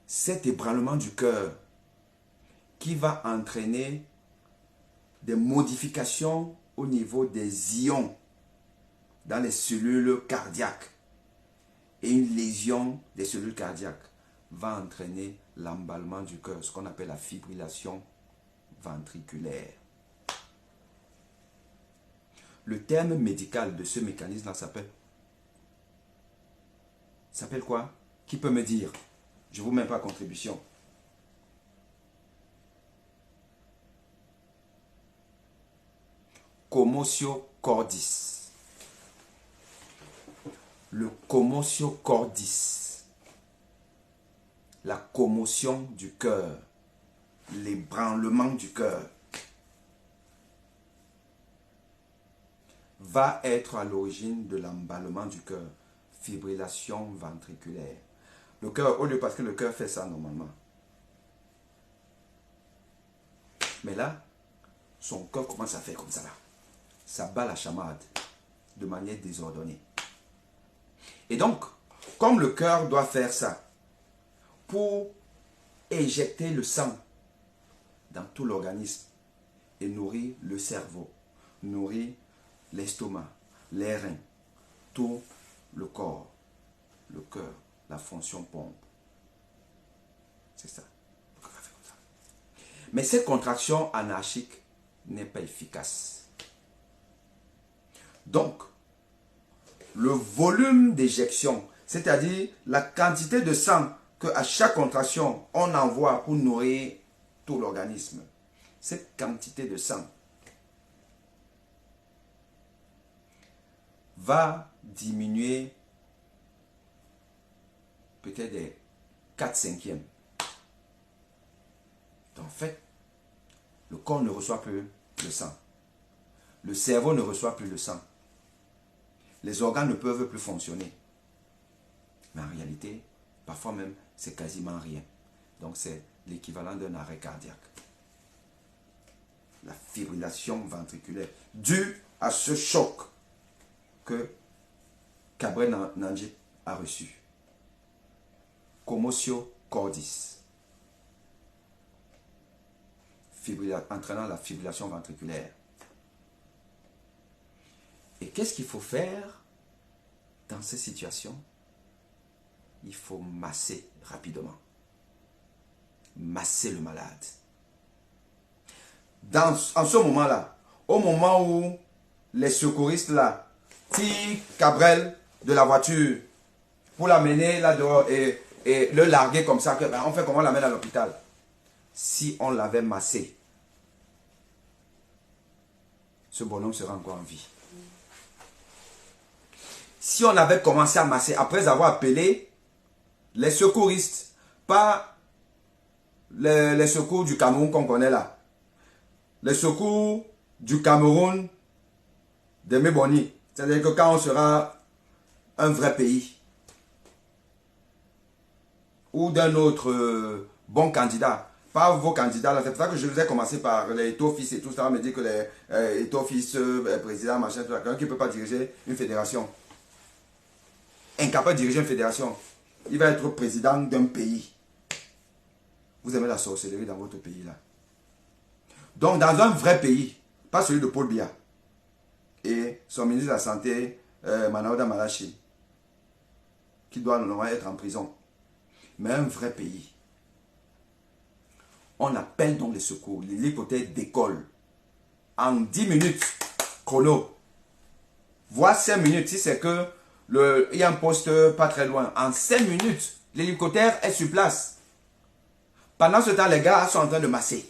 Cet ébranlement du cœur qui va entraîner des modifications au niveau des ions dans les cellules cardiaques et une lésion des cellules cardiaques va entraîner l'emballement du cœur, ce qu'on appelle la fibrillation ventriculaire. Le terme médical de ce mécanisme-là s'appelle quoi? Qui peut me dire? Je ne vous mets pas à contribution. Commotio cordis. le commotio cordis, la commotion du cœur, l'ébranlement du cœur, va être à l'origine de l'emballement du cœur, fibrillation ventriculaire. Le cœur, au lieu parce que le cœur fait ça normalement. Mais là, son cœur commence à faire comme ça là. Ça bat la chamade de manière désordonnée. Et donc, comme le cœur doit faire ça, pour éjecter le sang dans tout l'organisme et nourrir le cerveau, nourrir l'estomac, les reins, tout le corps, le cœur, la fonction pompe. C'est ça. Mais cette contraction anarchique n'est pas efficace. Donc, le volume d'éjection, c'est-à-dire la quantité de sang qu'à chaque contraction, on envoie pour nourrir tout l'organisme, cette quantité de sang va diminuer peut-être des 4/5. En fait, le corps ne reçoit plus le sang. Le cerveau ne reçoit plus le sang. Les organes ne peuvent plus fonctionner. Mais en réalité, parfois même, c'est quasiment rien. Donc c'est l'équivalent d'un arrêt cardiaque. La fibrillation ventriculaire, due à ce choc que Cabrel Nanji a reçu. Commotio cordis. Entraînant la fibrillation ventriculaire. Et qu'est-ce qu'il faut faire dans ces situations? Il faut masser rapidement. Masser le malade. En ce moment-là, au moment où les secouristes là tirent Cabrel de la voiture pour l'amener là dehors et le larguer comme ça, on fait comment on l'amène à l'hôpital? Si on l'avait massé, ce bonhomme sera encore en vie. Si on avait commencé à masser, après avoir appelé les secouristes, pas les secours du Cameroun qu'on connaît là, les secours du Cameroun de Méboni, c'est-à-dire que quand on sera un vrai pays, ou d'un autre bon candidat, pas vos candidats là, c'est pour ça que je vous ai commencé par les États-fils et tout ça, on me dit que les États-fils, président, machin, tout ça, quelqu'un qui ne peut pas diriger une fédération, incapable de diriger une fédération, il va être président d'un pays. Vous aimez la sorcellerie dans votre pays là. Donc dans un vrai pays, pas celui de Paul Biya et son ministre de la Santé, Manaouda Malachi, qui doit normalement être en prison, mais un vrai pays. On appelle donc les secours, l'hélicoptère décolle en 10 minutes chrono, voire 5 minutes si c'est que il y a un poste pas très loin. En 5 minutes, l'hélicoptère est sur place. Pendant ce temps, les gars sont en train de masser.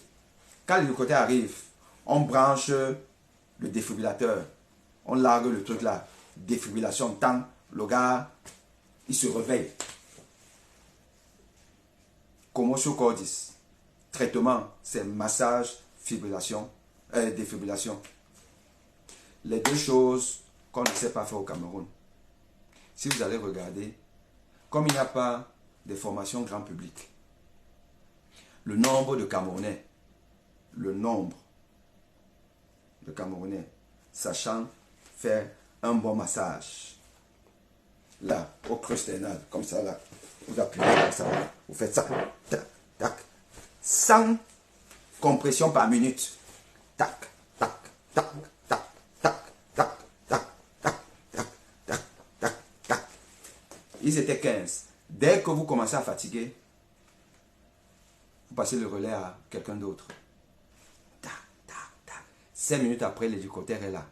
Quand l'hélicoptère arrive, on branche le défibrillateur. On largue le truc là. Défibrillation, tant le gars, il se réveille. Commotio cordis. Traitement, c'est massage, fibrillation, défibrillation. Les deux choses qu'on ne sait pas faire au Cameroun. Si vous allez regarder, comme il n'y a pas de formation grand public, le nombre de Camerounais, sachant faire un bon massage, là, au creux sternal, comme ça, là, vous appuyez comme ça, vous faites ça, tac, tac, 100 compressions par minute, tac, tac, tac, tac, tac, tac, tac, tac, tac, tac, tac, tac. Ils étaient 15. Dès que vous commencez à fatiguer, vous passez le relais à quelqu'un d'autre. Tac, tac, tac. 5 minutes après, l'hélicoptère est là.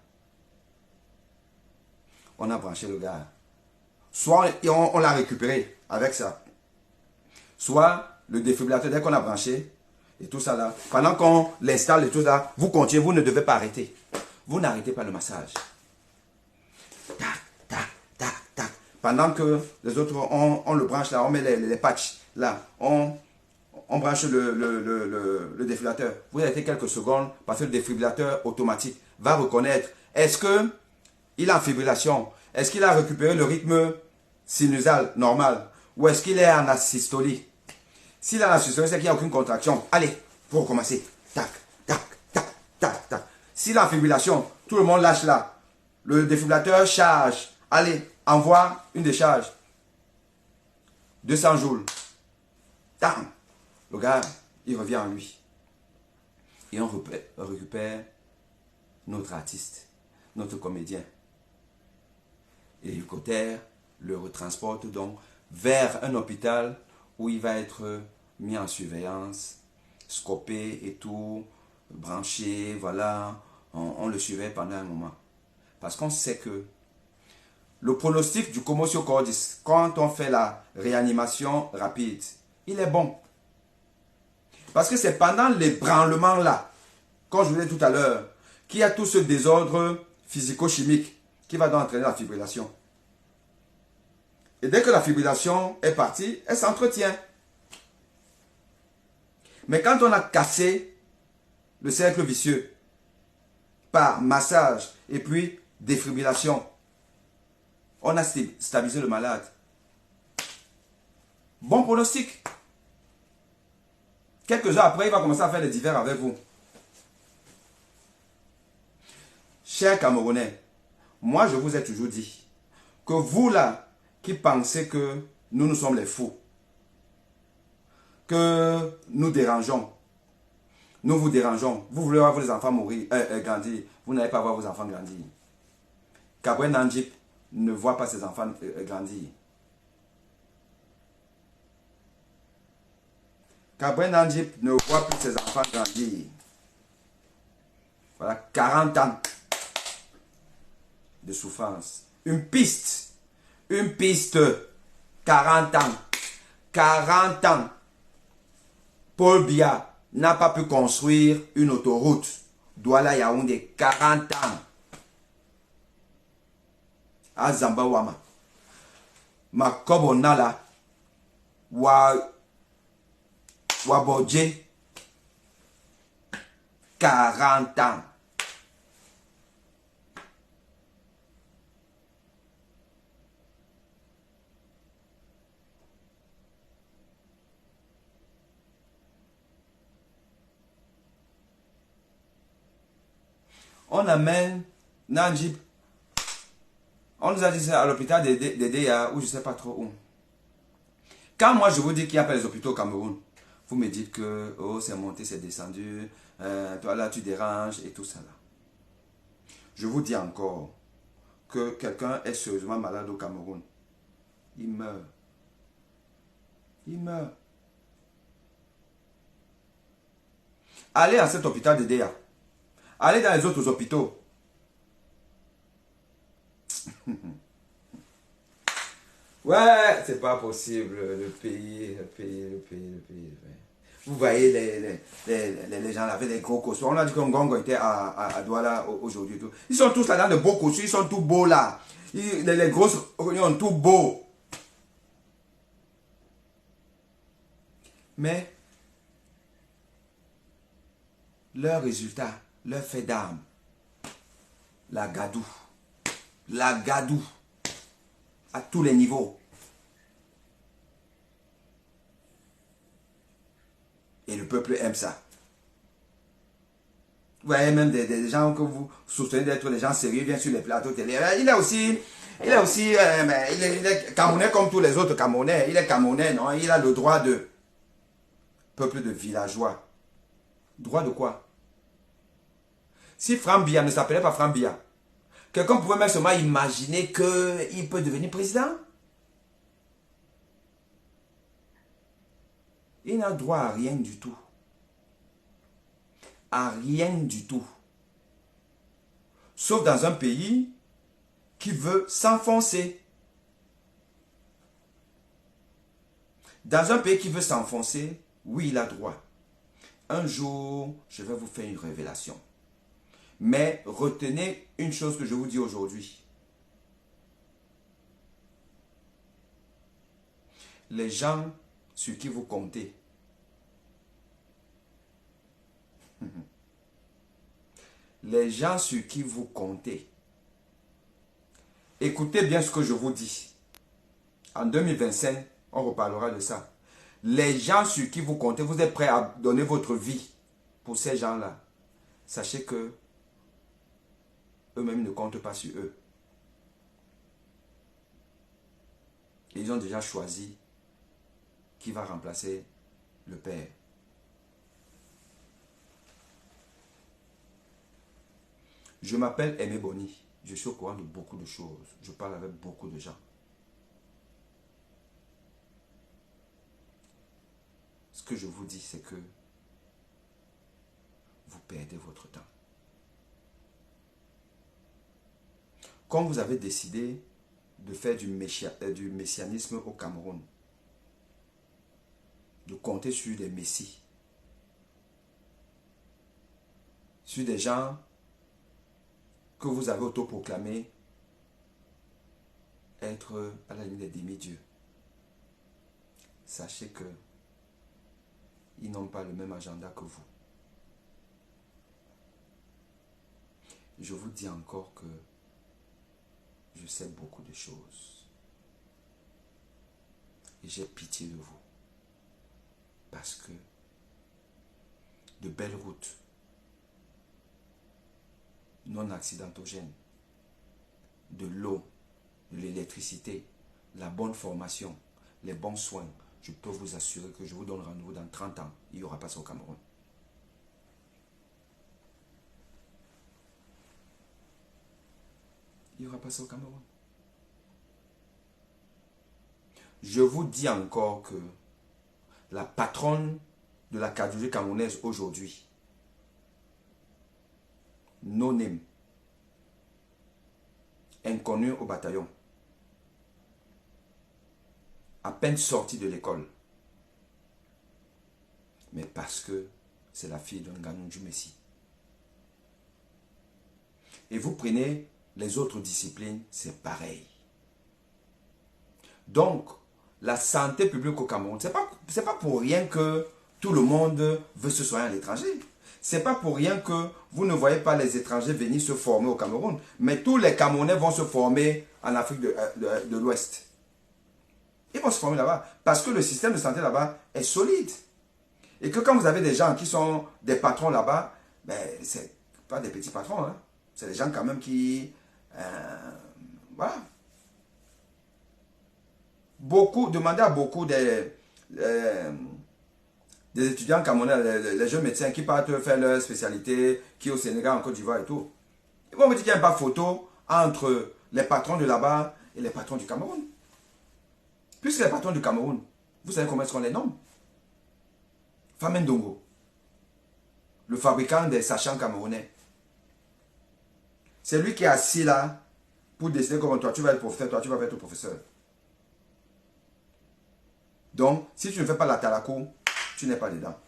On a branché le gars. Soit on l'a récupéré avec ça. Soit le défibrillateur, dès qu'on a branché, et tout ça là, pendant qu'on l'installe et tout ça, vous continuez, vous ne devez pas arrêter. Vous n'arrêtez pas le massage. Tac, tac, tac, tac. Pendant que les autres, on le branche là, on met les patchs là, on branche le défibrillateur. Vous arrêtez quelques secondes parce que le défibrillateur automatique va reconnaître est-ce qu'il est en fibrillation, est-ce qu'il a récupéré le rythme sinusal normal ou est-ce qu'il est en asystolie. S'il est en asystolie, c'est qu'il n'y a aucune contraction. Allez, pour recommencer. Tac, tac, tac, tac, tac. S'il est en fibrillation, tout le monde lâche là. Le défibrillateur charge. Allez, envoie une décharge. 200 joules. Tam. Le gars, il revient en lui. Et on récupère notre artiste, notre comédien. Et l'hélicoptère le retransporte donc vers un hôpital où il va être mis en surveillance, scopé et tout, branché, voilà. On le surveille pendant un moment. Parce qu'on sait que le pronostic du commotio cordis, quand on fait la réanimation rapide, il est bon. Parce que c'est pendant l'ébranlement là, comme je vous l'ai dit tout à l'heure, qu'il y a tout ce désordre physico-chimique qui va donc entraîner la fibrillation. Et dès que la fibrillation est partie, elle s'entretient. Mais quand on a cassé le cercle vicieux par massage et puis défibrillation, on a stabilisé le malade. Bon pronostic. Quelques heures après, il va commencer à faire des divers avec vous. Chers Camerounais, moi je vous ai toujours dit que vous là, qui pensez que nous sommes les fous, que nous dérangeons, nous vous dérangeons, vous voulez voir vos enfants mourir, grandir, vous n'allez pas voir vos enfants grandir. Gabriel Nandjip ne voit pas ses enfants grandir. Gabriel Nandjip ne voit plus ses enfants grandir. Voilà, 40 ans de souffrance. Une piste, 40 ans. 40 ans. Paul Biya n'a pas pu construire une autoroute. Douala Yaoundé, 40 ans. À Zambawama. Makobonala. Wabodje. 40 ans. On amène Nandjip. On nous a dit ça à l'hôpital de Déa ou je ne sais pas trop où. Quand moi je vous dis qu'il n'y a pas les hôpitaux au Cameroun, vous me dites que oh, c'est monté, c'est descendu, toi là tu déranges et tout ça là. Je vous dis encore que quelqu'un est sérieusement malade au Cameroun. Il meurt. Il meurt. Allez à cet hôpital de Déa. Allez dans les autres hôpitaux. Ouais, c'est pas possible. Le pays. Vous voyez les gens là avec les gros costumes. On a dit que Ngongo était à Douala aujourd'hui. Ils sont tous là dans de beaux costumes. Ils sont tous beaux là. Les grosses réunions sont tout beaux. Mais leur résultat, leur fait d'armes, la gadoue, à tous les niveaux. Et le peuple aime ça. Vous voyez même des gens que vous soutenez d'être des gens sérieux viennent sur les plateaux télé. Il est aussi il est Camerounais comme tous les autres Camerounais. Il est Camerounais, non? Il a le droit de peuple de villageois. Droit de quoi? Si Franck Biya ne s'appelait pas Franck Biya, quelqu'un pouvait même seulement imaginer qu'il peut devenir président. Il n'a droit à rien du tout. À rien du tout. Sauf dans un pays qui veut s'enfoncer. Dans un pays qui veut s'enfoncer, oui, il a droit. Un jour, je vais vous faire une révélation. Mais retenez une chose que je vous dis aujourd'hui. Les gens sur qui vous comptez, les gens sur qui vous comptez, écoutez bien ce que je vous dis. En 2025, on reparlera de ça. Les gens sur qui vous comptez, vous êtes prêts à donner votre vie pour ces gens-là. Sachez que eux-mêmes ne comptent pas sur eux. Ils ont déjà choisi qui va remplacer le Père. Je m'appelle Aimé Boni. Je suis au courant de beaucoup de choses. Je parle avec beaucoup de gens. Ce que je vous dis, c'est que vous perdez votre temps. Quand vous avez décidé de faire du messianisme au Cameroun, de compter sur des messies, sur des gens que vous avez autoproclamés être à la limite des demi-dieux, sachez que ils n'ont pas le même agenda que vous. Je vous dis encore que je sais beaucoup de choses. Et j'ai pitié de vous. Parce que de belles routes non accidentogènes, de l'eau, de l'électricité, la bonne formation, les bons soins, je peux vous assurer que je vous donne rendez-vous dans 30 ans. Il n'y aura pas ça au Cameroun. Il n'y aura pas ça au Cameroun. Je vous dis encore que la patronne de la cardiologie camerounaise aujourd'hui, no name, inconnue au bataillon, à peine sortie de l'école, mais parce que c'est la fille d'un gagnant du Messie. Et vous prenez les autres disciplines, c'est pareil. Donc, la santé publique au Cameroun, c'est pas pour rien que tout le monde veut se soigner à l'étranger. C'est pas pour rien que vous ne voyez pas les étrangers venir se former au Cameroun. Mais tous les Camerounais vont se former en Afrique de l'Ouest. Ils vont se former là-bas parce que le système de santé là-bas est solide. Et que quand vous avez des gens qui sont des patrons là-bas, ben, c'est pas des petits patrons. Hein. C'est des gens quand même qui... voilà. Demandez à beaucoup des étudiants camerounais, les jeunes médecins qui partent faire leur spécialité, qui au Sénégal, en Côte d'Ivoire et tout. Ils vont me dire qu'il n'y a pas photo entre les patrons de là-bas et les patrons du Cameroun. Puisque les patrons du Cameroun, vous savez comment est-ce qu'on les nomme? Famendongo, le fabricant des sachants camerounais. C'est lui qui est assis là pour décider comment toi tu vas être professeur, toi tu vas être professeur. Donc, si tu ne fais pas la talakou, tu n'es pas dedans.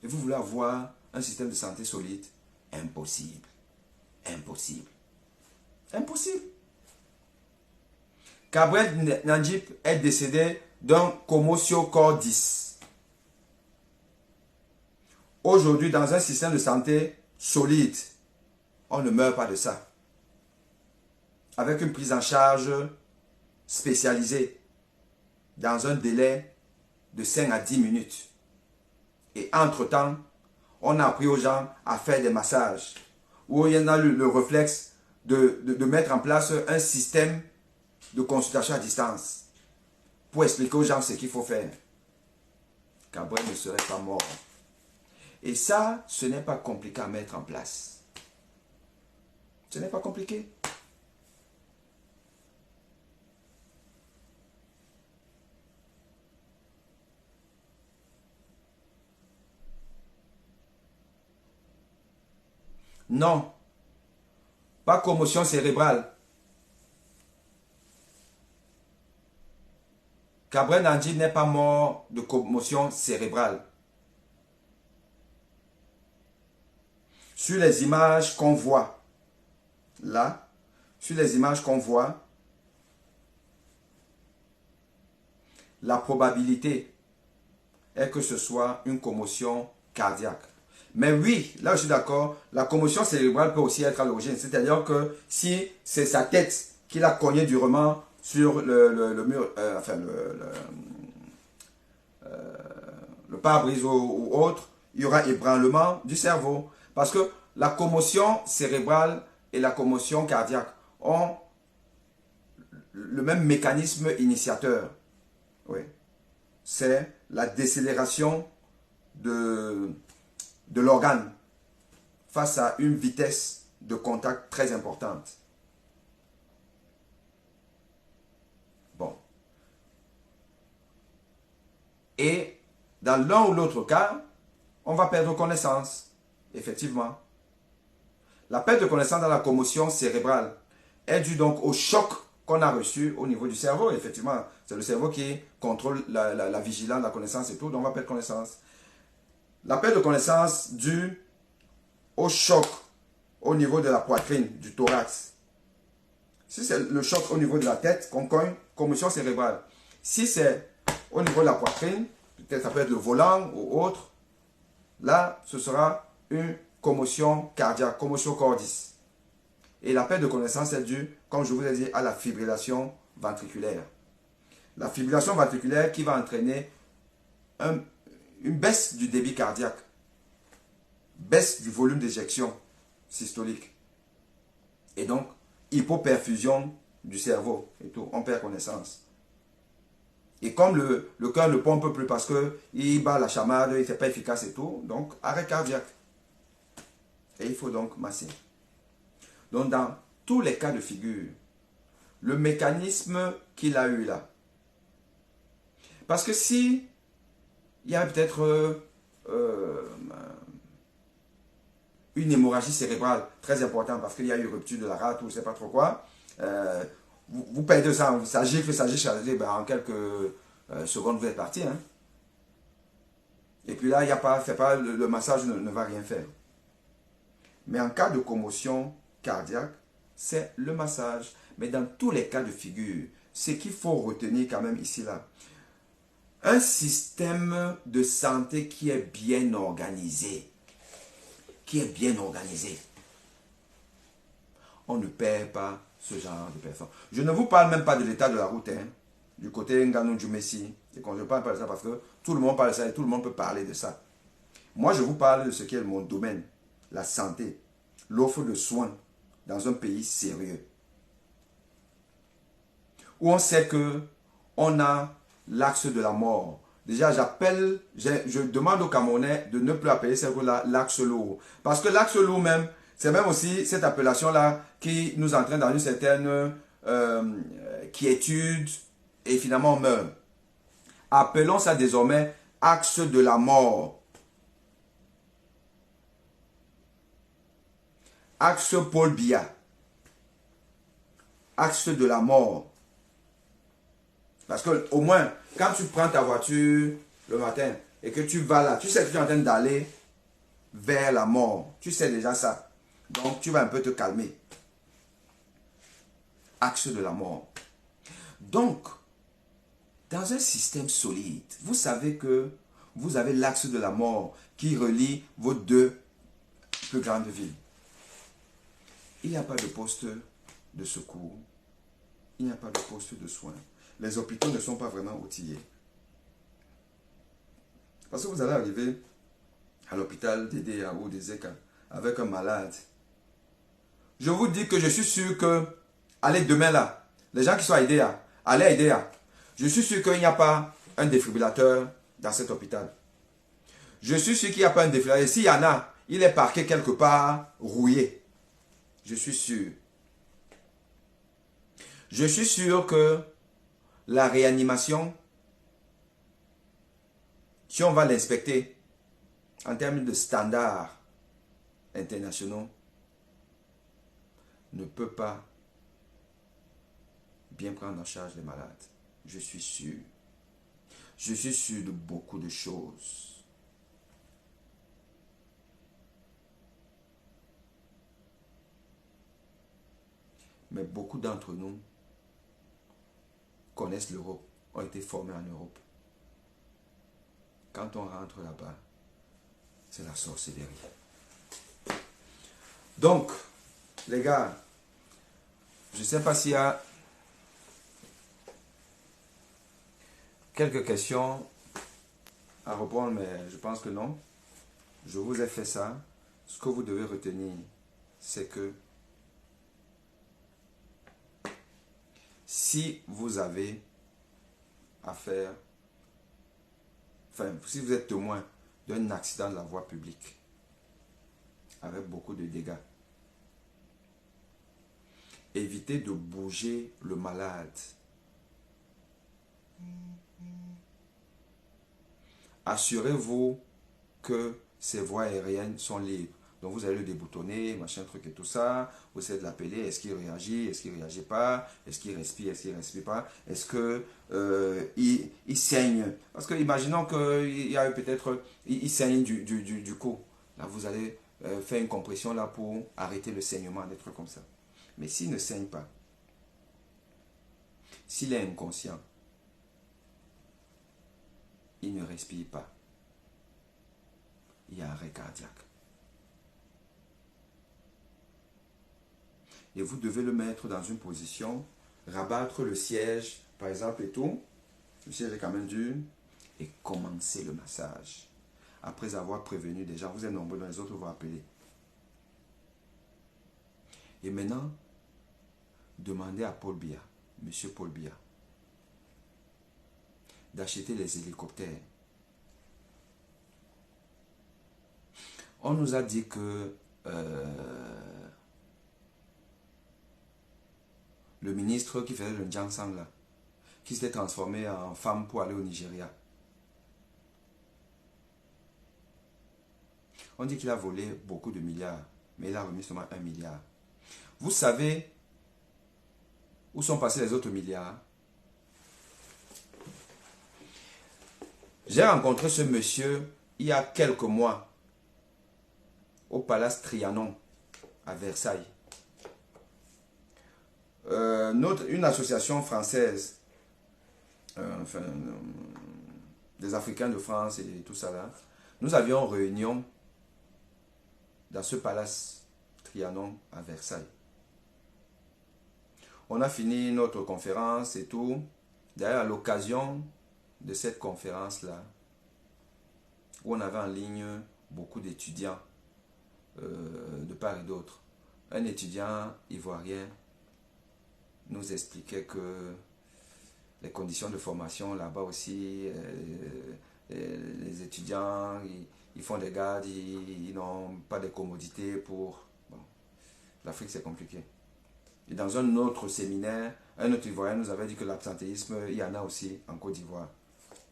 Et vous voulez avoir un système de santé solide? Impossible. Impossible. Impossible. Gabriel Nandjip est décédé d'un commotion cordis. Aujourd'hui, dans un système de santé solide, on ne meurt pas de ça. Avec une prise en charge spécialisée dans un délai de 5 à 10 minutes. Et entre-temps, on a appris aux gens à faire des massages. Où il y en a le réflexe de mettre en place un système de consultation à distance pour expliquer aux gens ce qu'il faut faire. Gabriel ne serait pas mort. Et ça, ce n'est pas compliqué à mettre en place. Ce n'est pas compliqué. Non. Pas commotion cérébrale. Gabriel Nandjip n'est pas mort de commotion cérébrale. Sur les images qu'on voit, là, sur les images qu'on voit, la probabilité est que ce soit une commotion cardiaque. Mais oui, là je suis d'accord, la commotion cérébrale peut aussi être à l'origine. C'est-à-dire que si c'est sa tête qui l'a cogné durement sur le mur, le pare-brise ou autre, il y aura ébranlement du cerveau. Parce que la commotion cérébrale et la commotion cardiaque ont le même mécanisme initiateur. Oui. C'est la décélération de l'organe face à une vitesse de contact très importante. Bon. Et dans l'un ou l'autre cas, on va perdre connaissance. Effectivement. La perte de connaissance dans la commotion cérébrale est due donc au choc qu'on a reçu au niveau du cerveau. Effectivement, c'est le cerveau qui contrôle la vigilance, la connaissance et tout, donc on va perdre connaissance. La perte de connaissance due au choc au niveau de la poitrine, du thorax. Si c'est le choc au niveau de la tête qu'on cogne, commotion cérébrale. Si c'est au niveau de la poitrine, peut-être ça peut être le volant ou autre, là, ce sera une commotion cardiaque, commotion cordis. Et la perte de connaissance est due, comme je vous ai dit, à la fibrillation ventriculaire. La fibrillation ventriculaire qui va entraîner une baisse du débit cardiaque, baisse du volume d'éjection systolique. Et donc, hypoperfusion du cerveau et tout, on perd connaissance. Et comme le cœur ne pompe plus parce qu'il bat la chamade, il n'est pas efficace et tout, donc arrêt cardiaque. Et il faut donc masser. Donc dans tous les cas de figure, le mécanisme qu'il a eu là, parce que si il y a peut-être une hémorragie cérébrale très importante parce qu'il y a eu rupture de la rate ou je ne sais pas trop quoi, vous perdez ça, ça gifle, ben, en quelques secondes vous êtes parti. Hein. Et puis là, il y a pas, le massage ne va rien faire. Mais en cas de commotion cardiaque, c'est le massage. Mais dans tous les cas de figure, ce qu'il faut retenir quand même ici, là, un système de santé qui est bien organisé, on ne perd pas ce genre de personnes. Je ne vous parle même pas de l'état de la route, hein, du côté Nganou Djoumessi. Et quand je parle pas de ça parce que tout le monde parle de ça et tout le monde peut parler de ça. Moi, je vous parle de ce qui est mon domaine, la santé, l'offre de soins dans un pays sérieux. Où on sait que on a l'axe de la mort. Déjà, je demande aux Camerounais de ne plus appeler cette route-là l'axe lourd. Parce que l'axe lourd même, c'est même aussi cette appellation-là qui nous entraîne dans une certaine quiétude et finalement on meurt. Appelons ça désormais axe de la mort. Axe Paul Biya. Axe de la mort. Parce que au moins, quand tu prends ta voiture le matin et que tu vas là, tu sais que tu es en train d'aller vers la mort. Tu sais déjà ça. Donc, tu vas un peu te calmer. Axe de la mort. Donc, dans un système solide, vous savez que vous avez l'axe de la mort qui relie vos deux plus grandes villes. Il n'y a pas de poste de secours. Il n'y a pas de poste de soins. Les hôpitaux ne sont pas vraiment outillés. Parce que vous allez arriver à l'hôpital d'Edea ou d'Ezeka avec un malade. Je vous dis que je suis sûr que, allez demain là, les gens qui sont à Edea, allez à Edea. Je suis sûr qu'il n'y a pas un défibrillateur dans cet hôpital. Je suis sûr qu'il n'y a pas un défibrillateur. S'il y en a, il est parqué quelque part, rouillé. Je suis sûr. Je suis sûr que la réanimation, si on va l'inspecter en termes de standards internationaux, ne peut pas bien prendre en charge les malades. Je suis sûr. Je suis sûr de beaucoup de choses. Mais beaucoup d'entre nous connaissent l'Europe ont été formés en Europe. Quand on rentre là-bas, c'est la sorcellerie. Donc, les gars, je ne sais pas s'il y a quelques questions à répondre, mais je pense que non. Je vous ai fait ça. Ce que vous devez retenir, c'est que si vous avez affaire, enfin, si vous êtes témoin d'un accident de la voie publique avec beaucoup de dégâts, évitez de bouger le malade. Assurez-vous que ces voies aériennes sont libres. Donc vous allez le déboutonner, machin, truc et tout ça. Vous essayez de l'appeler. Est-ce qu'il réagit? Est-ce qu'il ne réagit pas? Est-ce qu'il respire? Est-ce qu'il ne respire pas? Est-ce qu'il il saigne? Parce que imaginons qu'il y a peut-être... Il saigne du cou. Là, vous allez faire une compression là pour arrêter le saignement, des trucs comme ça. Mais s'il ne saigne pas, s'il est inconscient, il ne respire pas, il y a arrêt cardiaque. Et vous devez le mettre dans une position, rabattre le siège, par exemple, et tout. Le siège est quand même dur. Et commencer le massage. Après avoir prévenu des gens, vous êtes nombreux, dans les autres vont appeler. Et maintenant, demandez à Paul Biya, Monsieur Paul Biya, d'acheter les hélicoptères. On nous a dit que le ministre qui faisait le Njansang là, qui s'était transformé en femme pour aller au Nigeria. On dit qu'il a volé beaucoup de milliards, mais il a remis seulement 1 milliard. Vous savez où sont passés les autres milliards? J'ai rencontré ce monsieur il y a quelques mois au Palace Trianon à Versailles. Une association française, des Africains de France et tout ça là, nous avions réunion dans ce Palace Trianon à Versailles. On a fini notre conférence et tout. D'ailleurs, à l'occasion de cette conférence-là, où on avait en ligne beaucoup d'étudiants de part et d'autre, un étudiant ivoirien nous expliquait que les conditions de formation là-bas aussi, les étudiants, ils font des gardes, ils n'ont pas de commodités pour... Bon, l'Afrique c'est compliqué. Et dans un autre séminaire, un autre Ivoirien nous avait dit que l'absentéisme, il y en a aussi en Côte d'Ivoire.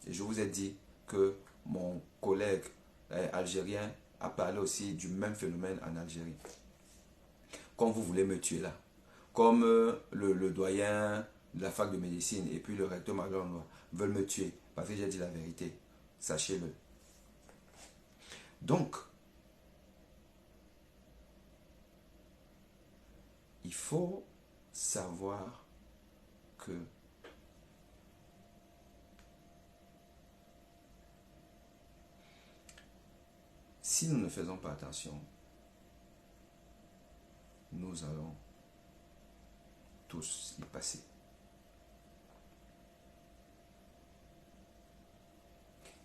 Et je vous ai dit que mon collègue algérien a parlé aussi du même phénomène en Algérie. Comme vous voulez me tuer là. Comme le doyen de la fac de médecine et puis le recteur Magloire veulent me tuer. Parce que j'ai dit la vérité. Sachez-le. Donc, il faut savoir que si nous ne faisons pas attention, nous allons tous y passer.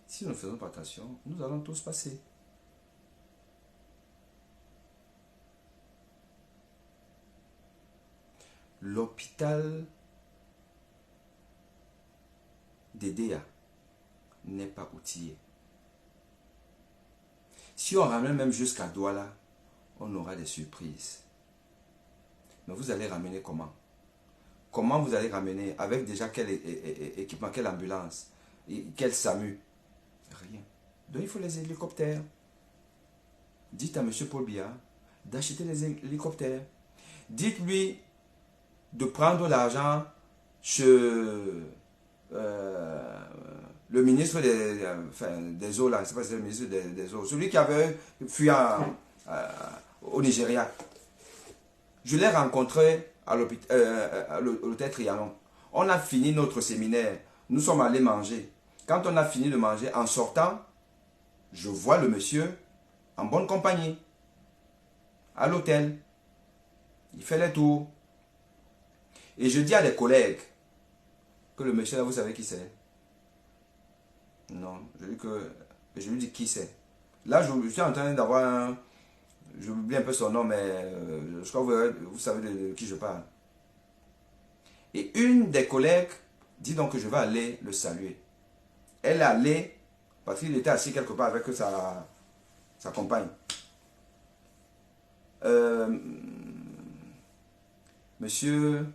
Si nous ne faisons pas attention, nous allons tous passer. L'hôpital d'Edea n'est pas outillé. Si on ramène même jusqu'à Douala, on aura des surprises. Mais vous allez ramener comment? Comment vous allez ramener? Avec déjà quel équipement, quelle ambulance, quel SAMU? Rien. Donc il faut les hélicoptères. Dites à M. Paul Biya d'acheter les hélicoptères. Dites-lui de prendre l'argent chez le ministre des eaux, là, c'est pas si c'est le ministre des eaux, celui qui avait fui au Nigeria. Je l'ai rencontré à l'hôtel Trianon. On a fini notre séminaire. nous sommes allés manger. Quand on a fini de manger, en sortant, je vois le monsieur en bonne compagnie, à l'hôtel. Il fait les tours. Et je dis à des collègues que le monsieur là, vous savez qui c'est? Non, je lui dis qui c'est. Là, je suis en train d'avoir un... J'oublie un peu son nom, mais je crois que vous savez de qui je parle. Et une des collègues dit donc que je vais aller le saluer. Elle est allée, parce qu'il était assis quelque part avec sa compagne. Monsieur...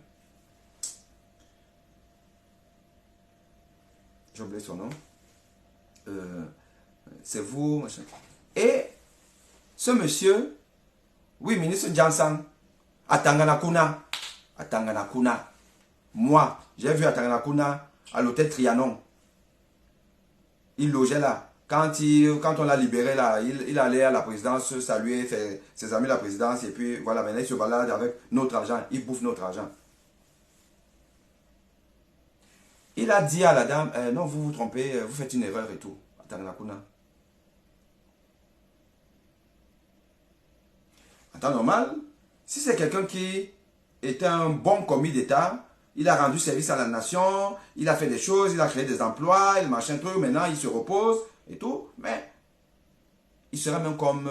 J'ai oublié son nom. C'est vous, machin. Et ce monsieur, oui, ministre Jansan, à Tanganakuna, moi, j'ai vu à Tanganakuna, à l'hôtel Trianon. Il logeait là. Quand on l'a libéré là, il allait à la présidence saluer ses amis de la présidence et puis voilà, maintenant il se balade avec notre argent, il bouffe notre argent. Il a dit à la dame, non, vous vous trompez, vous faites une erreur et tout. À Tanganakuna. En temps normal, si c'est quelqu'un qui était un bon commis d'État, il a rendu service à la nation, il a fait des choses, il a créé des emplois, il machin truc, maintenant il se repose et tout, mais il serait même comme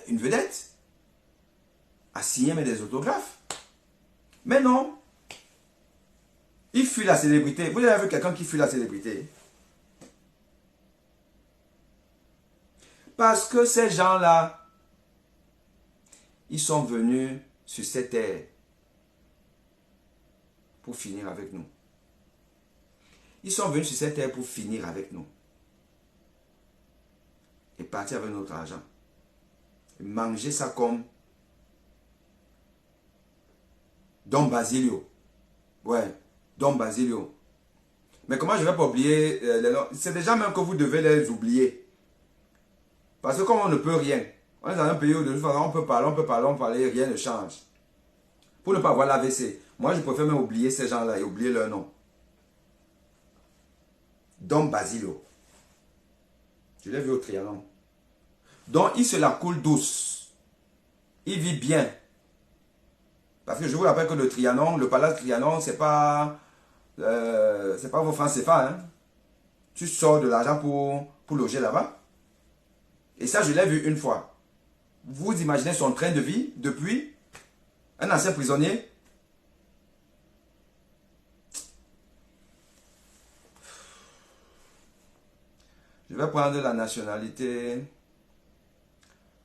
une vedette à signer des autographes. Mais non, il fuit la célébrité. Vous avez vu quelqu'un qui fuit la célébrité? Parce que ces gens-là, ils sont venus sur cette terre pour finir avec nous. Ils sont venus sur cette terre pour finir avec nous. Et partir avec notre argent. Et manger ça comme Don Basilio. Ouais, Don Basilio. Mais comment je ne vais pas oublier les noms? C'est déjà même que vous devez les oublier. Parce que comme on ne peut rien, on est dans un pays où de toute façon on peut parler, rien ne change. Pour ne pas avoir l'AVC, moi je préfère même oublier ces gens-là et oublier leur nom. Don Basilio. Je l'ai vu au Trianon. Donc il se la coule douce. Il vit bien. Parce que je vous rappelle que le Trianon, le palace Trianon, c'est pas vos francs CFA. Hein. Tu sors de l'argent pour loger là-bas. Et ça, je l'ai vu une fois. Vous imaginez son train de vie depuis un ancien prisonnier. Je vais prendre la nationalité.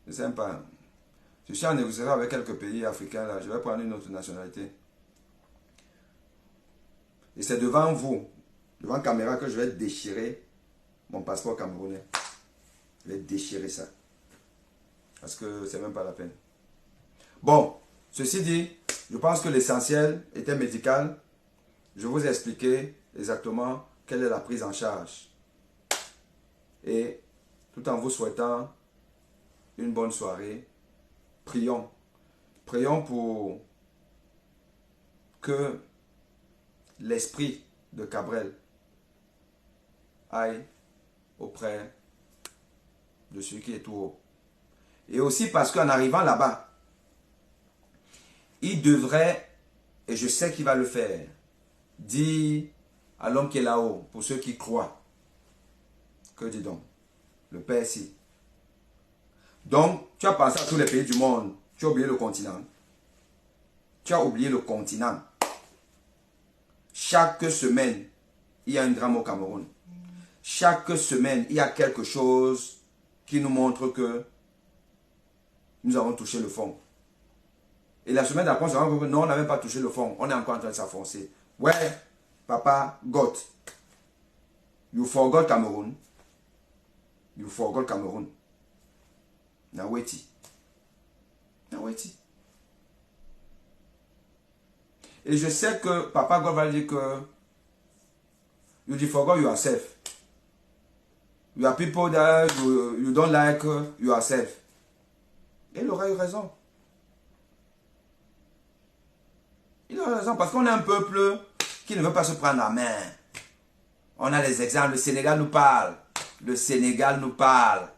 Je ne sais pas. Je suis en négociation avec quelques pays africains là. Je vais prendre une autre nationalité. Et c'est devant vous, devant caméra, que je vais déchirer mon passeport camerounais. Je vais déchirer ça. Parce que c'est même pas la peine. Bon, ceci dit, je pense que l'essentiel était médical. Je vous ai expliqué exactement quelle est la prise en charge. Et tout en vous souhaitant une bonne soirée, prions. Prions pour que l'esprit de Cabrel aille auprès de celui qui est tout haut. Et aussi parce qu'en arrivant là-bas, il devrait, et je sais qu'il va le faire, dire à l'homme qui est là-haut, pour ceux qui croient, que dis donc, le Père ici. Donc, tu as pensé à tous les pays du monde, tu as oublié le continent. Tu as oublié le continent. Chaque semaine, il y a un drame au Cameroun. Chaque semaine, il y a quelque chose qui nous montre que nous avons touché le fond. Et la semaine d'après, on se rend compte que non, on n'avait pas touché le fond. On est encore en train de s'enfoncer. Ouais, papa, God. You forgot Cameroun. You forgot Cameroun. Naweti. Naweti. Et je sais que papa God va dire que you forgot yourself. You are people that you don't like yourself. Et il aurait eu raison. Il aurait raison parce qu'on est un peuple qui ne veut pas se prendre en main. On a les exemples, le Sénégal nous parle. Le Sénégal nous parle.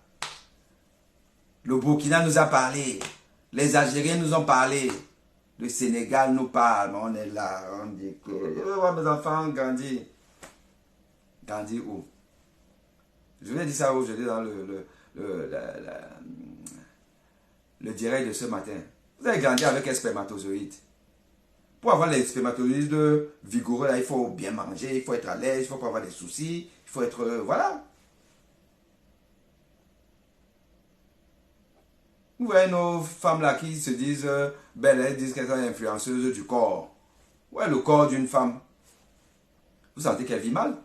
Le Burkina nous a parlé. Les Algériens nous ont parlé. Le Sénégal nous parle. On est là, on dit que je veux voir mes enfants grandir. Grandir où? Je vous ai dit ça aujourd'hui dans le direct de ce matin. Vous allez grandir avec un spermatozoïde. Pour avoir les spermatozoïdes vigoureux, là, il faut bien manger, il faut être à l'aise, il ne faut pas avoir des soucis, il faut être... voilà. Vous voyez nos femmes là qui se disent belles, elles disent qu'elles sont influenceuses du corps. Ouais, le corps d'une femme. Vous sentez qu'elle vit mal?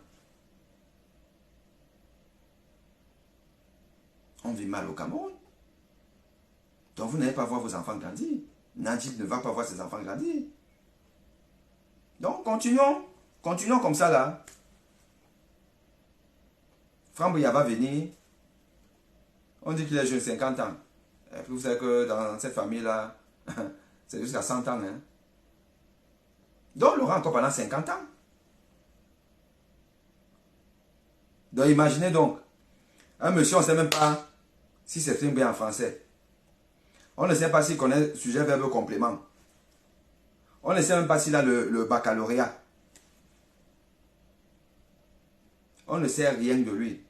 On vit mal au Cameroun. Donc vous n'allez pas voir vos enfants grandir. Najib ne va pas voir ses enfants grandir. Donc continuons. Continuons comme ça là. Frambouya va venir. On dit qu'il est jeune, 50 ans. Et puis vous savez que dans cette famille-là, c'est jusqu'à 100 ans. Hein? Donc il aura encore pendant 50 ans. Donc imaginez donc, un monsieur, on ne sait même pas si c'est bien en français. On ne sait pas s'il connaît sujet, verbe, complément. On ne sait même pas s'il a le baccalauréat. On ne sait rien de lui.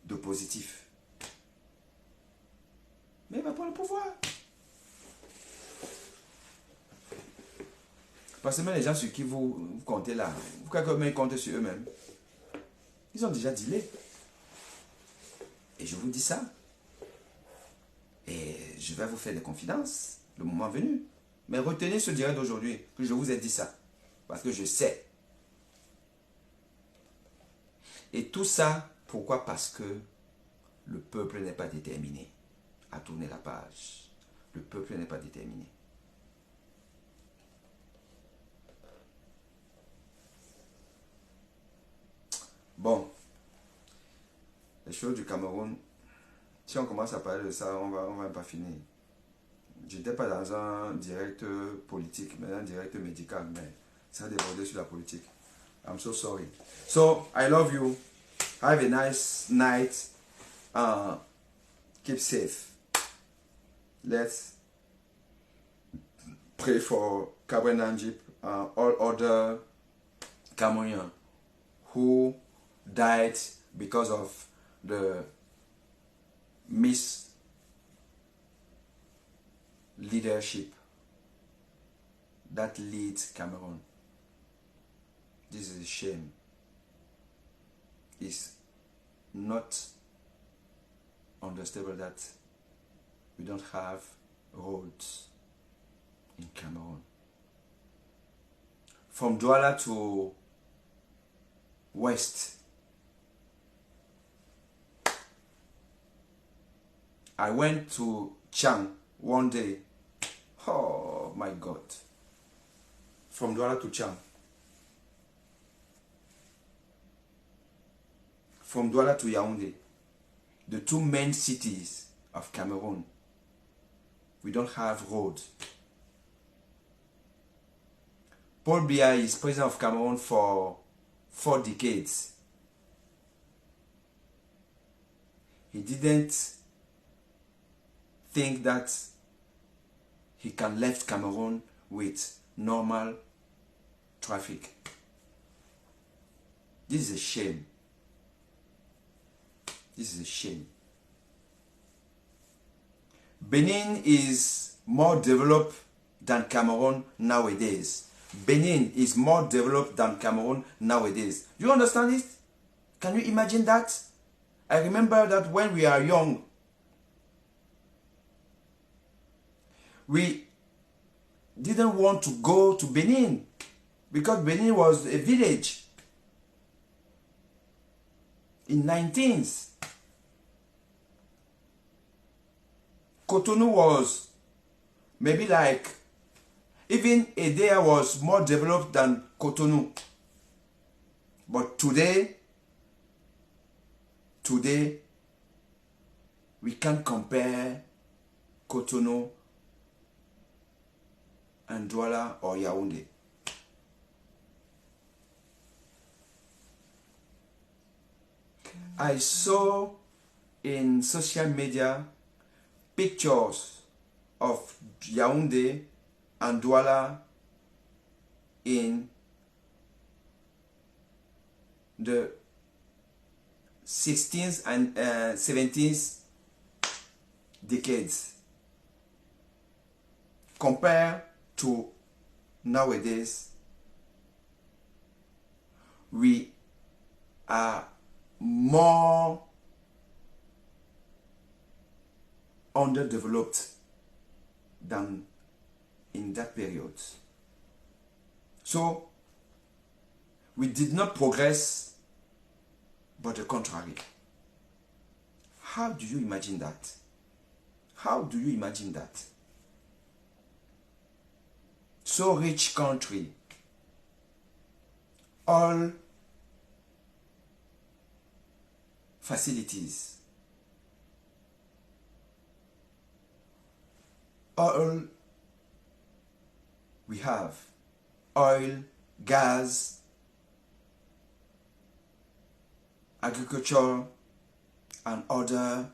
De positif. Mais il va prendre le pouvoir. Parce que même les gens sur qui vous comptez là, vous croyez qu'ils comptent sur eux-mêmes. Ils ont déjà dealé. Et je vous dis ça. Et je vais vous faire des confidences le moment venu. Mais retenez ce direct d'aujourd'hui, que je vous ai dit ça. Parce que je sais. Et tout ça, pourquoi? Parce que le peuple n'est pas déterminé à tourner la page. Le peuple n'est pas déterminé. Bon. Les choses du Cameroun, si on commence à parler de ça, on va pas finir. Je n'étais pas dans un direct politique, mais un direct médical, mais ça a débordé sur la politique. I'm so sorry. So, I love you. Have a nice night. Keep safe. Let's pray for Kabwe Nanjib and all other Cameroonians who died because of the misleadership that leads Cameroon. This is a shame. It's not understandable that we don't have roads in Cameroon. From Douala to west, I went to Chang one day. Oh my God. From Douala to Chang. From Douala to Yaoundé. The two main cities of Cameroon. We don't have roads. Paul Biya is president of Cameroon for 4 decades. He didn't think that he can left Cameroon with normal traffic. This is a shame. This is a shame. Benin is more developed than Cameroon nowadays. Benin is more developed than Cameroon nowadays. Do you understand it? Can you imagine that? I remember that when we are young, we didn't want to go to Benin because Benin was a village in 19th. Cotonou was maybe like, even Edea was more developed than Cotonou. But today, we can't compare Cotonou and Douala or Yaoundé. I saw in social media pictures of Yaoundé and Douala in the 16th and 17th decades compared to nowadays. We are more underdeveloped than in that period. So we did not progress, but the contrary. How do you imagine that? How do you imagine that? So rich country, all facilities, all we have, oil, gas, agriculture, and other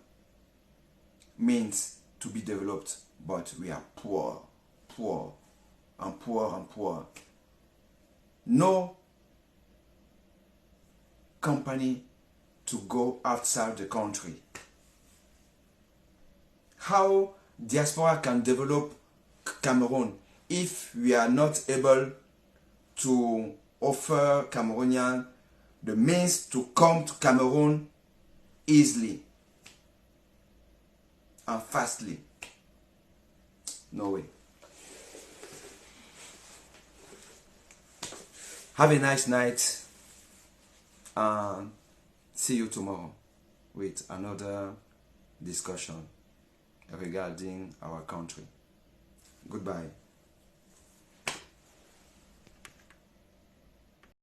means to be developed, but we are poor, poor, and poor, and poor. No company to go outside the country. How diaspora can develop Cameroon if we are not able to offer Cameroonians the means to come to Cameroon easily and fastly? No way. Have a nice night and see you tomorrow with another discussion regarding our country. Goodbye.